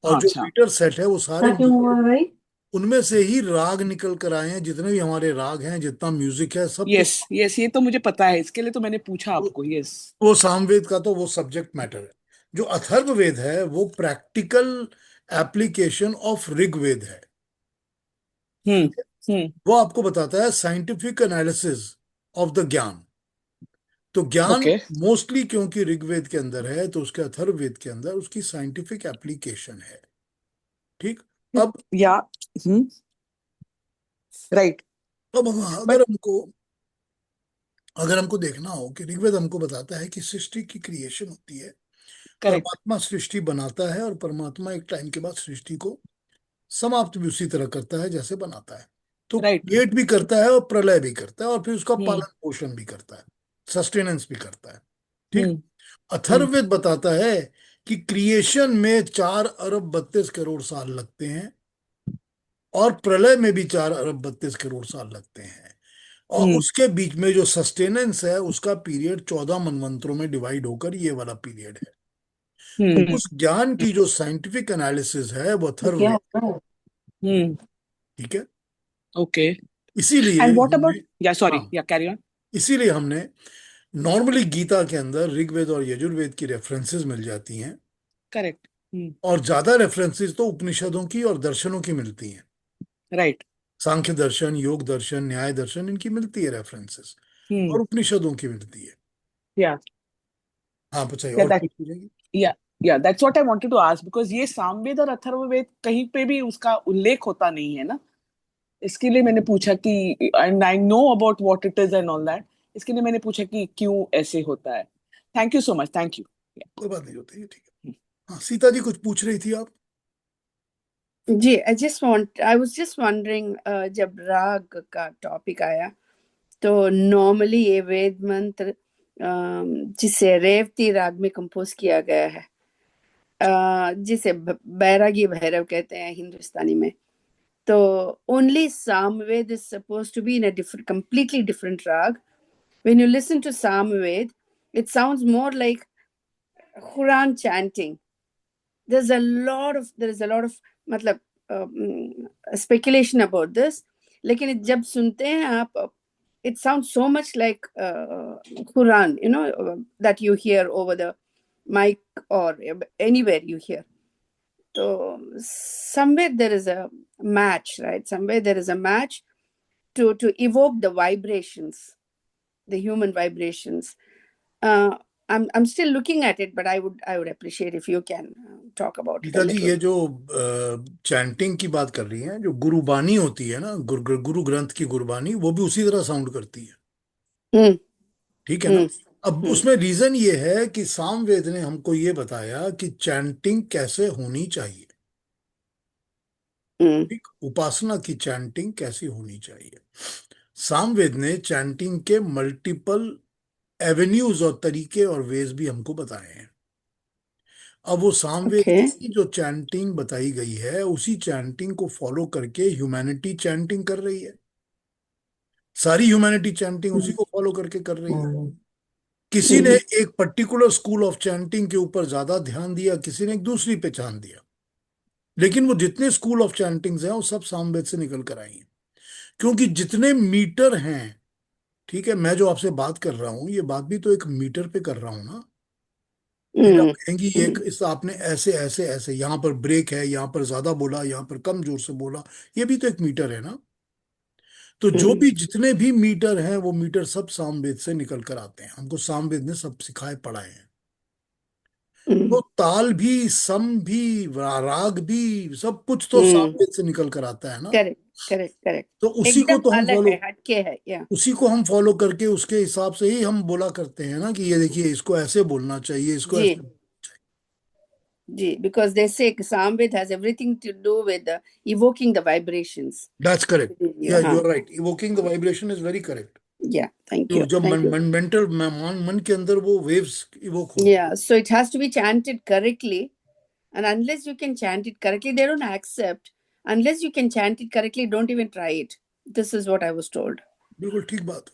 और हाँ, जो अच्छा। मीटर सेट है वो सारे ऐसा क्यों हुआ भाई? उनमें से ही राग निकल कर आए हैं। जितने भी हमारे राग हैं, जितना म्यूजिक है, सब कुछ। यस, यस, ये तो मुझे पता है, इसके लिए तो मैंने पूछा वो आपको। यस। वो सामवेद का तो वो सब्जेक्ट मैटर है। जो अथर्ववेद है वो प्रैक्टिकल एप्लीकेशन ऑफ ऋग्वेद है। हम्म। ठीक है। हम्म। वो आपको बताता है साइंटिफिक एनालिसिस ऑफ द ज्ञान। तो ज्ञान ओके। मोस्टली क्योंकि ऋग्वेद के अंदर है, तो उसके अथर्ववेद के अंदर उसकी साइंटिफिक एप्लीकेशन है। ठीक। अब या। हम्म। राइट। अब बट अगर हमको देखना हो कि ऋग्वेद हमको बताता है कि सृष्टि की क्रिएशन होती है, करेक्ट। परमात्मा सृष्टि बनाता है और परमात्मा एक टाइम के बाद सृष्टि को समाप्त भी उसी तरह करता है जैसे बनाता है। तो राइट। क्रिएट भी करता है और प्रलय भी करता है और फिर उसका हम्म। पालन पोषण भी करता है, सस्टेनेंस भी करता है। ठीक। हम्म। हम्म। अथर्ववेद बताता है कि क्रिएशन में 4 अरब 32 करोड़ साल लगते हैं और प्रलय में भी 4 अरब 32 करोड़ साल लगते हैं। और हम्म। उसके बीच में जो सस्टेनेंस है उसका पीरियड 14 मनवंतरों में डिवाइड होकर ये वाला पीरियड है। तो हम्म। उस ज्ञान की जो साइंटिफिक एनालिसिस है वो ये क्या अथर्ववेद। हो रहा है? हम्म। ठीक है। ओके। इसीलिए एंड व्हाट हमने, अबाउट, या हाँ, सॉरी, या कैरी ऑन। इसीलिए हमने नॉर्मली गीता के अंदर ऋग्वेद और यजुर्वेद की रेफरेंसेस मिल जाती हैं। करेक्ट। हम्म। और ज्यादा रेफरेंसेस तो उपनिषदों की और दर्शनों की मिलती हैं। राइट। सांख्य दर्शन, योग दर्शन, न्याय दर्शन, इनकी मिलती है रेफरेंसेस। हम्म। और उपनिषदों की मिलती है। या। हाँ बताइए, या और दैट, कुछ पूछेंगे? या that's what I wanted to ask, because ये सामवेद और अथर्ववेद कहीं पे भी उसका उल्लेख होता नहीं है ना। इसके लिए मैंने पूछा कि, and I know about what it is and all that. इसके लिए मैंने पूछा कि क्यों ऐसे होता है। Thank you so much, thank you. कोई बात नहीं होती है, ठीक है। हाँ सीता जी कुछ पूछ रही थी आप? जी, आई वाज जस्ट वंडरिंग, जब राग का टॉपिक आया तो नॉर्मली ये वेद मंत्र जिसे रेवती राग में कंपोज किया गया है, जिसे बैरागी भैरव कहते हैं हिंदुस्तानी में। तो only Samaveda is suppose to be in a different, completely different raga. When you listen to Samved, it sounds more like Quran chanting. There is a lot of मतलब speculation about this. लेकिन जब सुनते हैं आप, it sounds so much like Quran, that you hear over the mic or anywhere you hear. So somewhere there is a match, right? Somewhere there is a match to evoke the vibrations, the human vibrations. I'm still looking at it, but I would appreciate if you can talk about it a Sita ji little. ये जो chanting की बात कर रही हैं, जो गुरुबानी होती है ना, गुरु ग्रंथ की गुरुबानी, वो भी उसी तरह साउंड करती है। Hmm. ठीक है ना। Hmm. अब Hmm. उसमें रीजन ये है कि सामवेद ने हमको ये बताया कि चैंटिंग कैसे होनी चाहिए। Hmm. ठीक, उपासना की चैंटिंग कैसी होनी चाहिए। सामवेद ने चैंटिंग के मल्टीपल एवेन्यूज और तरीके और वेज भी हमको बताए हैं। अब वो सामवेद Okay. की जो चैंटिंग बताई गई है, उसी चैंटिंग को फॉलो करके ह्यूमैनिटी चैंटिंग कर रही है। सारी ह्यूमैनिटी चैंटिंग उसी को फॉलो करके कर रही है। Hmm. किसी ने Hmm. एक पर्टिकुलर स्कूल ऑफ चैंटिंग के ऊपर ज्यादा ध्यान दिया, किसी ने एक दूसरी पे ध्यान दिया। लेकिन वो जितने स्कूल ऑफ चैंटिंग्स हैं वो सब सामवेद से निकल कर आई हैं, क्योंकि जितने मीटर हैं, ठीक है, मैं जो आपसे बात कर रहा हूं ये बात भी तो एक मीटर पे कर रहा हूं ना। फिर आप mm, कहेंगी एक mm, इस आपने ऐसे ऐसे ऐसे, यहाँ पर ब्रेक है, यहाँ पर ज्यादा बोला, यहाँ पर कम जोर से बोला, ये भी तो एक मीटर है ना। तो जो mm, भी जितने भी मीटर हैं वो मीटर सब सामवेद से निकल कर आते हैं, हमको सामवेद ने सब सिखाए पढ़ाए हैं। तो mm, ताल भी, सम भी, राग भी, सब कुछ तो mm. सामवेद से निकल कर आता है ना। Correct, correct, correct. तो उसी को एकदम तो हम अलग फॉलो, है, हटके है, या उसी को हम फॉलो करके उसके हिसाब से ही हम बोला करते हैं ना, कि ये देखिए इसको ऐसे बोलना चाहिए, इसको जी, ऐसे। जी, because they say Samved has everything to do with evoking the vibrations that's correct, within you. Yeah you हाँ, are right, evoking the vibration is very correct. yeah, thank तो you, जब thank you. मेंटल मन के अंदर वो waves evoke होती Yeah, so it has to be chanted correctly, and unless you can chant it correctly, they don't accept. Unless you can chant it correctly, don't even try it. This is what I was told. है, बिल्कुल ठीक बात है।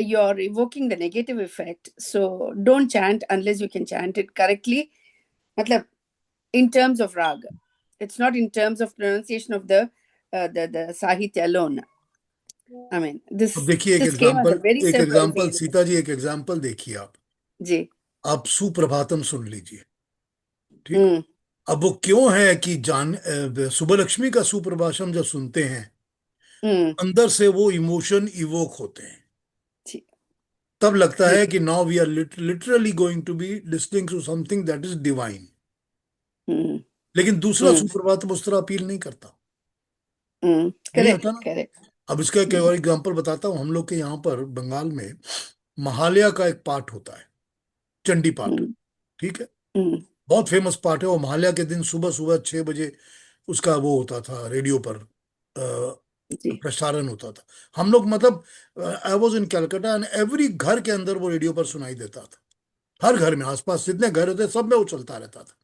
You're evoking the negative effect, so don't chant unless you can chant it correctly. Matlab, in terms of raga, it's not in terms of pronunciation of the sahitya alone. I mean, अब this देखिए this came as a very एक simple example, way. Sita ji, एक example देखिए आप। Ji. Suprabhatam सुन लीजिए, ठीक। Mm, अब वो क्यों है कि सुबह लक्ष्मी का सुप्रभातम जब सुनते हैं, mm, अंदर से वो इमोशन इवोक होते हैं, ji, तब लगता ji. है कि now we are literally going to be listening to something that is divine. Mm, लेकिन दूसरा mm, सुप्रभातम उस तरह अपील नहीं करता, mm. नहीं Correct, होता ना। correct. अब इसका एक Mm, और एग्जांपल बताता हूँ। हम लोग के यहाँ पर बंगाल में महालया का एक पाठ होता है, चंडी पाठ, mm, ठीक है। mm, बहुत फेमस पाठ है, और महालया के दिन सुबह सुबह 6 बजे उसका वो होता था, रेडियो पर ji. प्रसारण होता था। हम लोग मतलब, I was in Calcutta and every घर के अंदर वो रेडियो पर सुनाई देता था, हर घर में, आसपास जितने घर होते सब में वो चलता रहता था,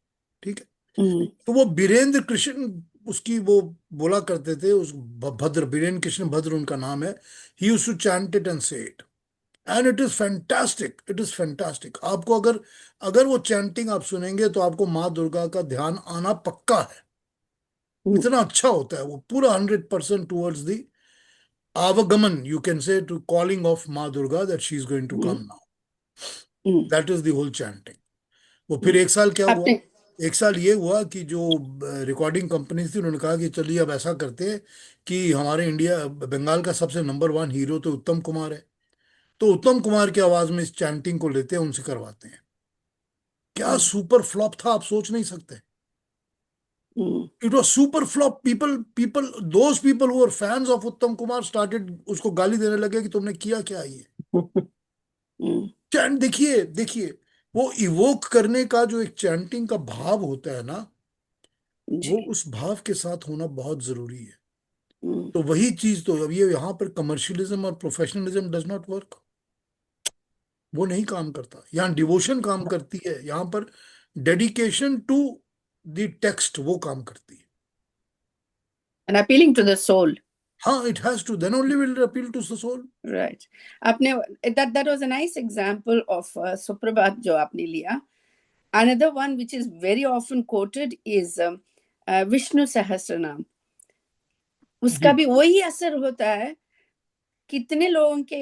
ठीक है। Mm, तो वो बीरेंद्र कृष्ण उसकी वो बोला करते थे, उस भद्र, बीरेंद्र कृष्ण भद्र उनका नाम है। He used to chant it and say it, and it is fantastic, it is fantastic. आपको अगर अगर वो चैंटिंग आप सुनेंगे तो आपको माँ दुर्गा का ध्यान आना पक्का है। mm, इतना अच्छा होता है वो, पूरा 100% टूवर्ड्स द आवागमन, you can say, to calling of माँ Durga that she is going to come mm, now. mm, that is the whole chanting. वो फिर mm. एक साल क्या हुआ, आपने एक साल ये हुआ कि जो रिकॉर्डिंग कंपनी थी उन्होंने कहा कि चलिए अब ऐसा करते हैं कि हमारे इंडिया बंगाल का सबसे नंबर 1 हीरो तो उत्तम कुमार है, तो उत्तम कुमार की आवाज में इस चैंटिंग को लेते हैं, उनसे करवाते हैं। क्या Mm, सुपर फ्लॉप था, आप सोच नहीं सकते। mm, it was super flop. People those people who are fans of Uttam Kumar started उसको गाली देने लगे कि तुमने किया क्या ये। mm, चैंट देखिए, देखिए, वो इवोक करने का जो एक चैंटिंग का भाव होता है ना, वो ji. उस भाव के साथ होना बहुत जरूरी है। Mm, तो वही चीज, तो अब ये यहाँ पर कमर्शियलिज्म और प्रोफेशनलिज्म डज नॉट वर्क, वो नहीं काम करता। यहाँ डिवोशन काम करती है, यहाँ पर डेडिकेशन टू द टेक्स्ट वो काम करती है। and appealing to the soul. हाँ, it has to, then only will appeal to the soul. Right. आपने that was a nice example of Suprabhat जो आपने लिया. Another one which is very often quoted is Vishnu Sahasranam. उसका जी, भी वही असर होता है। कितने लोगों के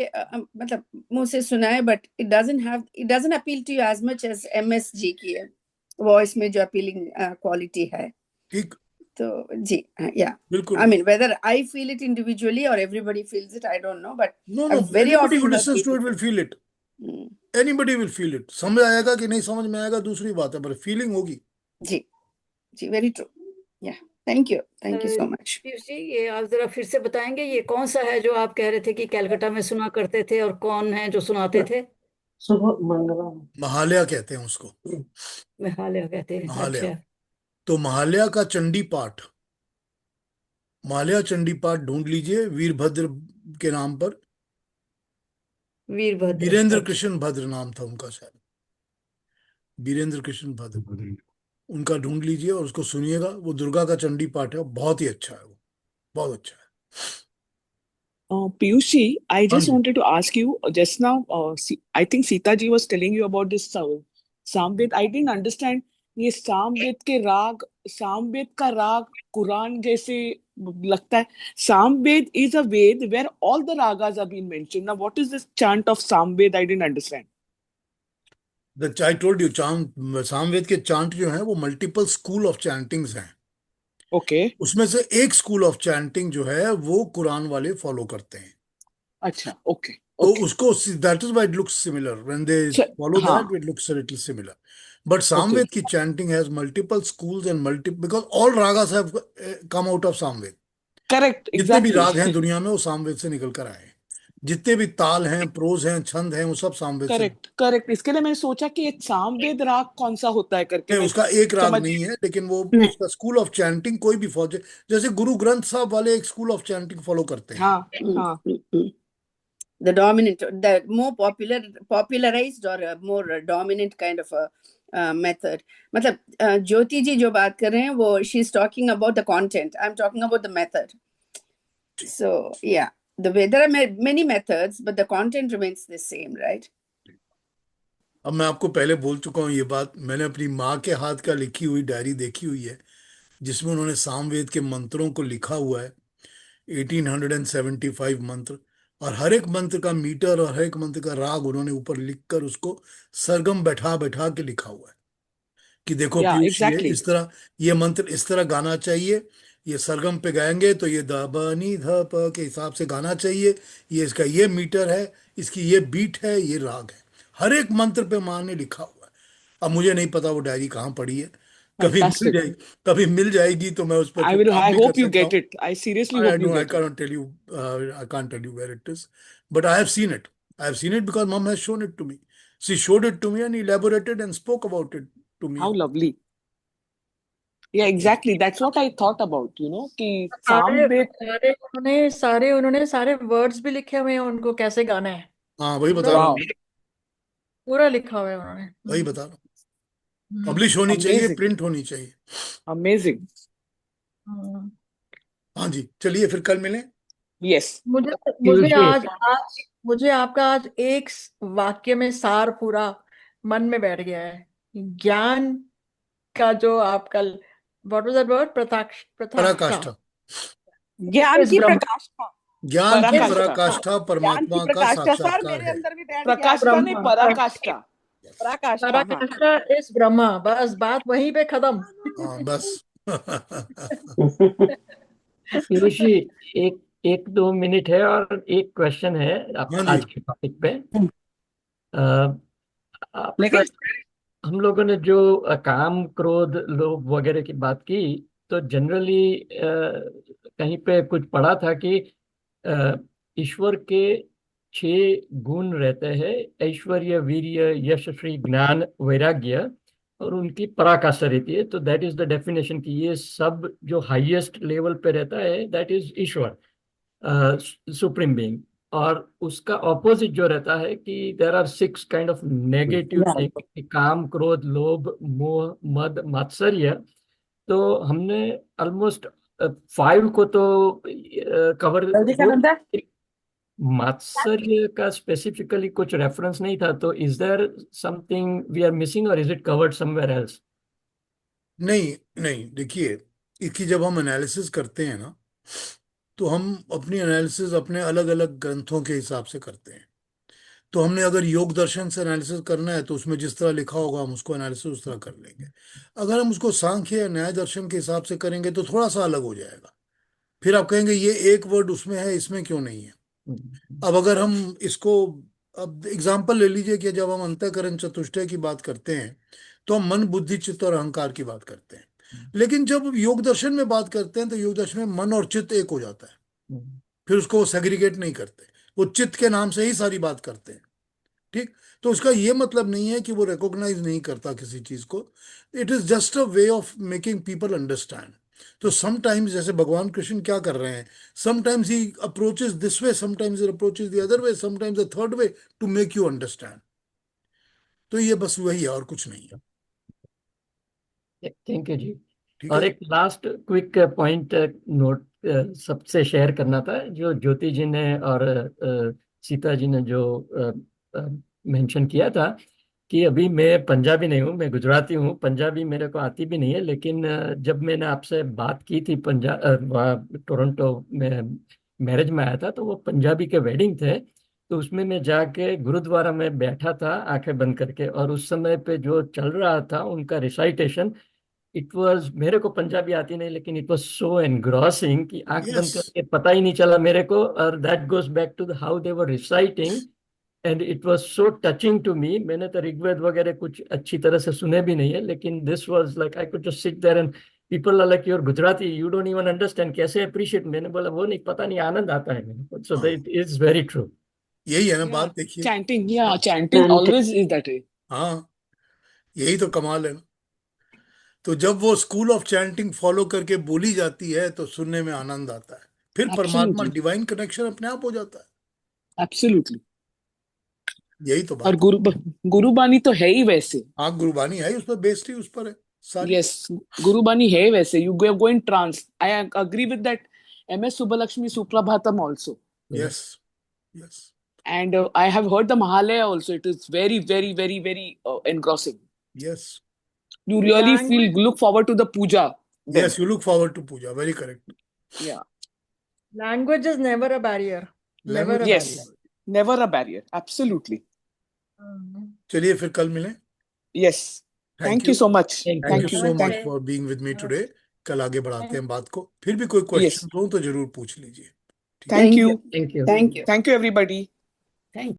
मतलब मुंह से सुना है, but it doesn't appeal to you as much as MSG की वॉइस में जो अपीलिंग क्वालिटी है। ठीक, तो जी, yeah. बिल्कुल। I mean, whether I feel it individually or everybody feels it, I don't know, but no no, I've very anybody who often heard listens to it people. Will feel it, Mm, anybody will feel it. समझ आएगा कि नहीं समझ में आएगा दूसरी बात है, पर फीलिंग होगी। जी, जी, very true. Yeah, thank you so much. Piyush ji, ये आप जरा फिर से बताएंगे, ये कौन सा है जो आप कह रहे थे कि कलकत्ता में सुना करते थे, और कौन है जो सुनाते थे? सुबह मंगला। महालया कहते हैं उसको, मेघालय कहते हैं, महालया। अच्छा। तो महालया का चंडी पाठ, महालया चंडी पाठ ढूंढ लीजिए वीरभद्र के नाम पर, वीरभद्र, बीरेंद्र अच्छा। कृष्ण भद्र नाम था उनका शायद, बीरेंद्र कृष्ण भद्र। उनका ढूंढ लीजिए और उसको सुनिएगा, वो दुर्गा का चंडी पाठ है, बहुत ही अच्छा है वो, बहुत अच्छा है। Piyushi, I just हाँ wanted to ask you just now. I think Sita ji was telling you about this Samved. I didn't understand. ये सामवेद का राग कुरान जैसे लगता है. Samved is a Ved where all the ragas are being mentioned. Now, what is this chant of Samved? I didn't understand. I told you, chant, Samaveda के chant जो हैं वो मल्टीपल स्कूल ऑफ चैंटिंग्स हैं. Okay. उसमें से एक school of chanting जो है वो कुरान वाले फॉलो करते हैं. अच्छा, okay, तो okay. उसको, that is why it looks similar when they follow that, हाँ, it looks a little similar. But okay. Samaveda की chanting has multiple schools and multi, because all ragas have come out of Samaveda. Correct, जितने भी exactly. राग हैं दुनिया में वो सामवेद से निकल कर आए हैं. जितने भी ताल हैं, प्रोज हैं, छंद हैं, वो सब सामवेद से. Correct, correct. इसके लिए मैंने सोचा कि एक सामवेद राग कौन सा होता है करके नहीं, मैं उसका एक राग समझ. नहीं है, लेकिन वो हम्म, उसका स्कूल ऑफ चैंटिंग कोई भी फौज, जैसे गुरु ग्रंथ साहब वाले एक स्कूल ऑफ चैंटिंग फॉलो करते हैं. हाँ, Mm, हाँ. mm, mm. The dominant, the more popularized or more dominant kind of a method. मतलब ज्योति जी जो बात कर रहे हैं वो she's talking about the content. I'm talking about the method. So yeah, there are many methods, but the content remains the same, right? अब मैं आपको पहले बोल चुका हूँ ये बात, मैंने अपनी माँ के हाथ का लिखी हुई डायरी देखी हुई है जिसमें उन्होंने सामवेद के मंत्रों को लिखा हुआ है, 1875 मंत्र. और हर एक मंत्र का मीटर और हर एक मंत्र का राग उन्होंने ऊपर लिखकर उसको सरगम बैठा बैठा के लिखा हुआ है कि देखो या पीयूष, ये एग्जैक्टली. इस तरह, ये मंत्र इस तरह गाना चाहिए, ये सरगम पे गाएंगे तो ये द ब नी ध प के हिसाब से गाना चाहिए, ये इसका ये मीटर है, इसकी ये बीट है, ये राग है. हर एक मंत्र पे माँ ने लिखा हुआ है. अब मुझे नहीं पता वो डायरी कहाँ पड़ी है. कभी मिल फैंटास्टिक. जाएगी, कभी मिल जाएगी तो मैं उस पर आई फिर विल, काम आई भी कर होप यू सकता गेट हूँ. It. I seriously I hope you know I get it. cannot tell you, I can't tell you where it is, but I have seen it. I have seen it because mom has shown it to me. She showed it to me and elaborated and spoke about it to me. How lovely. Yeah exactly, that's what I thought about, कि सारे सामवेद. सारे सारे words भी लिखे हुए हैं उनको कैसे गाना है। हाँ, वही बता पूरा रहा वाओ, हूँ. पूरा लिखा हुआ है उन्होंने। वही बता रहा हूँ. हम्म, पब्लिश होनी चाहिए, अमेजिंग, प्रिंट होनी चाहिए. अमेजिंग. हम्म। हाँ जी, चलिए फिर कल मिलें. यस. मुझे पीयूष मुझे जी, आज आज मुझे आपका आज एक वाक्य में सार पूरा मन में बैठ गया है। ज्ञान का जो आपका व्हाट वाज दैट वर्ड, प्रताक्षा पराकाष्ठा. ज्ञान इस की ब्रह्म प्रकाष्ठा. ज्ञान की इस पराकाष्ठा. पराकाष्ठा ज्ञान की परमात्मा का प्रकाष्ठा सर साक्षात्कार मेरे है. अंदर भी बैठ गया. ब्रह्म प्रकाष्ठा नहीं, पराकाष्ठा. Yes. पराकाष्ठा, हाँ. पराकाष्ठा इस ब्रह्मा, बस बात वहीं पे खत्म। हाँ बस. पीयूष जी, एक एक दो मिनट है और एक क्वेश्चन है हाँ जी. आज के टॉपिक पे। अ, आप लेकिन हम लोगों ने जो काम क्रोध लोभ वगैरह की बात की, तो जनरली कहीं पे कुछ पढ़ा था कि अ, ईश्वर के 6 गुण रहते हैं: ऐश्वर्य, वीर्य, यश, श्री, ज्ञान, वैराग्य, और उनकी पराकाष्ठा रहती है। तो दैट इज द डेफिनेशन कि ये सब जो हाईएस्ट लेवल पे रहता है that is Ishwar, supreme being. और उसका ऑपोजिट जो रहता है कि there are 6 kind of negative thing: kama, krodha, लोभ, मोह, मद, मात्सर्य। तो हमने ऑलमोस्ट 5 को तो कवर जल्दी कर हो। अंदर. मात्सर्य का स्पेसिफिकली कुछ रेफरेंस नहीं था, तो is there something we are missing और is it covered somewhere else? नहीं नहीं, देखिए, इसकी जब हम एनालिसिस करते हैं ना, तो हम अपनी एनालिसिस अपने अलग अलग ग्रंथों के हिसाब से करते हैं. तो हमने अगर योग दर्शन से एनालिसिस करना है तो उसमें जिस तरह लिखा होगा हम उसको एनालिसिस उस तरह कर लेंगे. अगर हम उसको सांख्य या न्याय दर्शन के हिसाब से करेंगे तो थोड़ा सा अलग हो जाएगा. फिर आप कहेंगे ये एक वर्ड उसमें है, इसमें क्यों नहीं है. अब अगर हम इसको, अब एग्जाम्पल ले लीजिए कि जब हम अंतःकरण चतुष्टय की बात करते हैं तो हम मन, बुद्धि, चित्त और अहंकार की बात करते हैं. लेकिन जब योग दर्शन में बात करते हैं तो योग दर्शन में मन और चित्त एक हो जाता है. फिर उसको वो सेग्रीगेट नहीं करते, वो चित्त के नाम से ही सारी बात करते हैं. ठीक. तो उसका ये मतलब नहीं है कि वो रिकॉग्नाइज नहीं करता किसी चीज को. It is just a way of making people understand. तो समटाइम्स जैसे भगवान कृष्ण क्या कर रहे हैं, sometimes he approaches this way, sometimes he approaches the other way, sometimes the third way, to make you understand. तो ये बस वही है और कुछ नहीं है. थैंक यू जी। ठीक है और जी. एक लास्ट क्विक पॉइंट नोट सबसे शेयर करना था, जो ज्योति जी ने और सीता जी ने जो मेंशन किया था कि अभी मैं पंजाबी नहीं हूँ, मैं गुजराती हूँ। पंजाबी मेरे को आती भी नहीं है, लेकिन जब मैंने आपसे बात की थी वहाँ टोरंटो में मैरिज में आया था, तो वो पंजाबी के वेडिंग थे। तो उसमें मैं जाके गुरुद्वारा में बैठा था आंखें बंद करके, और उस समय पे जो चल रहा था उनका रिसाइटेशन, इट वाज, मेरे को पंजाबी आती नहीं, लेकिन इट वाज सो एनग्रॉसिंग कि आंख बंद यस, करके पता ही नहीं चला मेरे को। और that goes back to how they were reciting, and it was so touching to me. मैंने तो ऋग्वेद वगैरह कुछ अच्छी तरह से सुने भी नहीं है, लेकिन this was like I could just sit there and people are like, you are Gujarati, you don't even understand, कैसे अप्रिशिएट। मैंने बोला वो नहीं, पता नहीं, आनंद आता है मेरे को। सो हाँ, इट इज वेरी ट्रू। यही है ना Yeah, बात, देखिए। chanting. Yeah, chanting always is that way. हाँ, यही तो कमाल है ना। तो जब वो स्कूल ऑफ चैंटिंग फॉलो करके बोली जाती है तो सुनने में आनंद आता है, फिर परमात्मा, Absolutely, डिवाइन कनेक्शन अपने आप हो जाता है। absolutely. यही तो और बात है। गुरुबानी तो है ही वैसे. हाँ, गुरबानी है, उस पर बेस्ड ही उस पर है सारी। Yes, गुरुबानी है वैसे. You go in trance. I agree with that. MS Subbalakshmi Suprabhatam also. Yes, yes, And I have heard the Mahalaya also. It is very, very, very, very engrossing. Yes, You really feel, Language, look forward to the puja then. Yes, you look forward to puja, very correct. Yeah. language is never a barrier. Never language a is Yes. barrier. Never a barrier. Absolutely. चलिए फिर कल मिलें। Yes. Thank Thank you, you so much. Thank thank you. You Thank you. So much Thank. For being with me today. कल आगे बढ़ाते Namaste. हैं बात को, फिर भी कोई Yes. क्वेश्चन हो तो जरूर पूछ लीजिए। ठीक है। Thank Thank you. you. Thank you. Thank you. Thank you, everybody.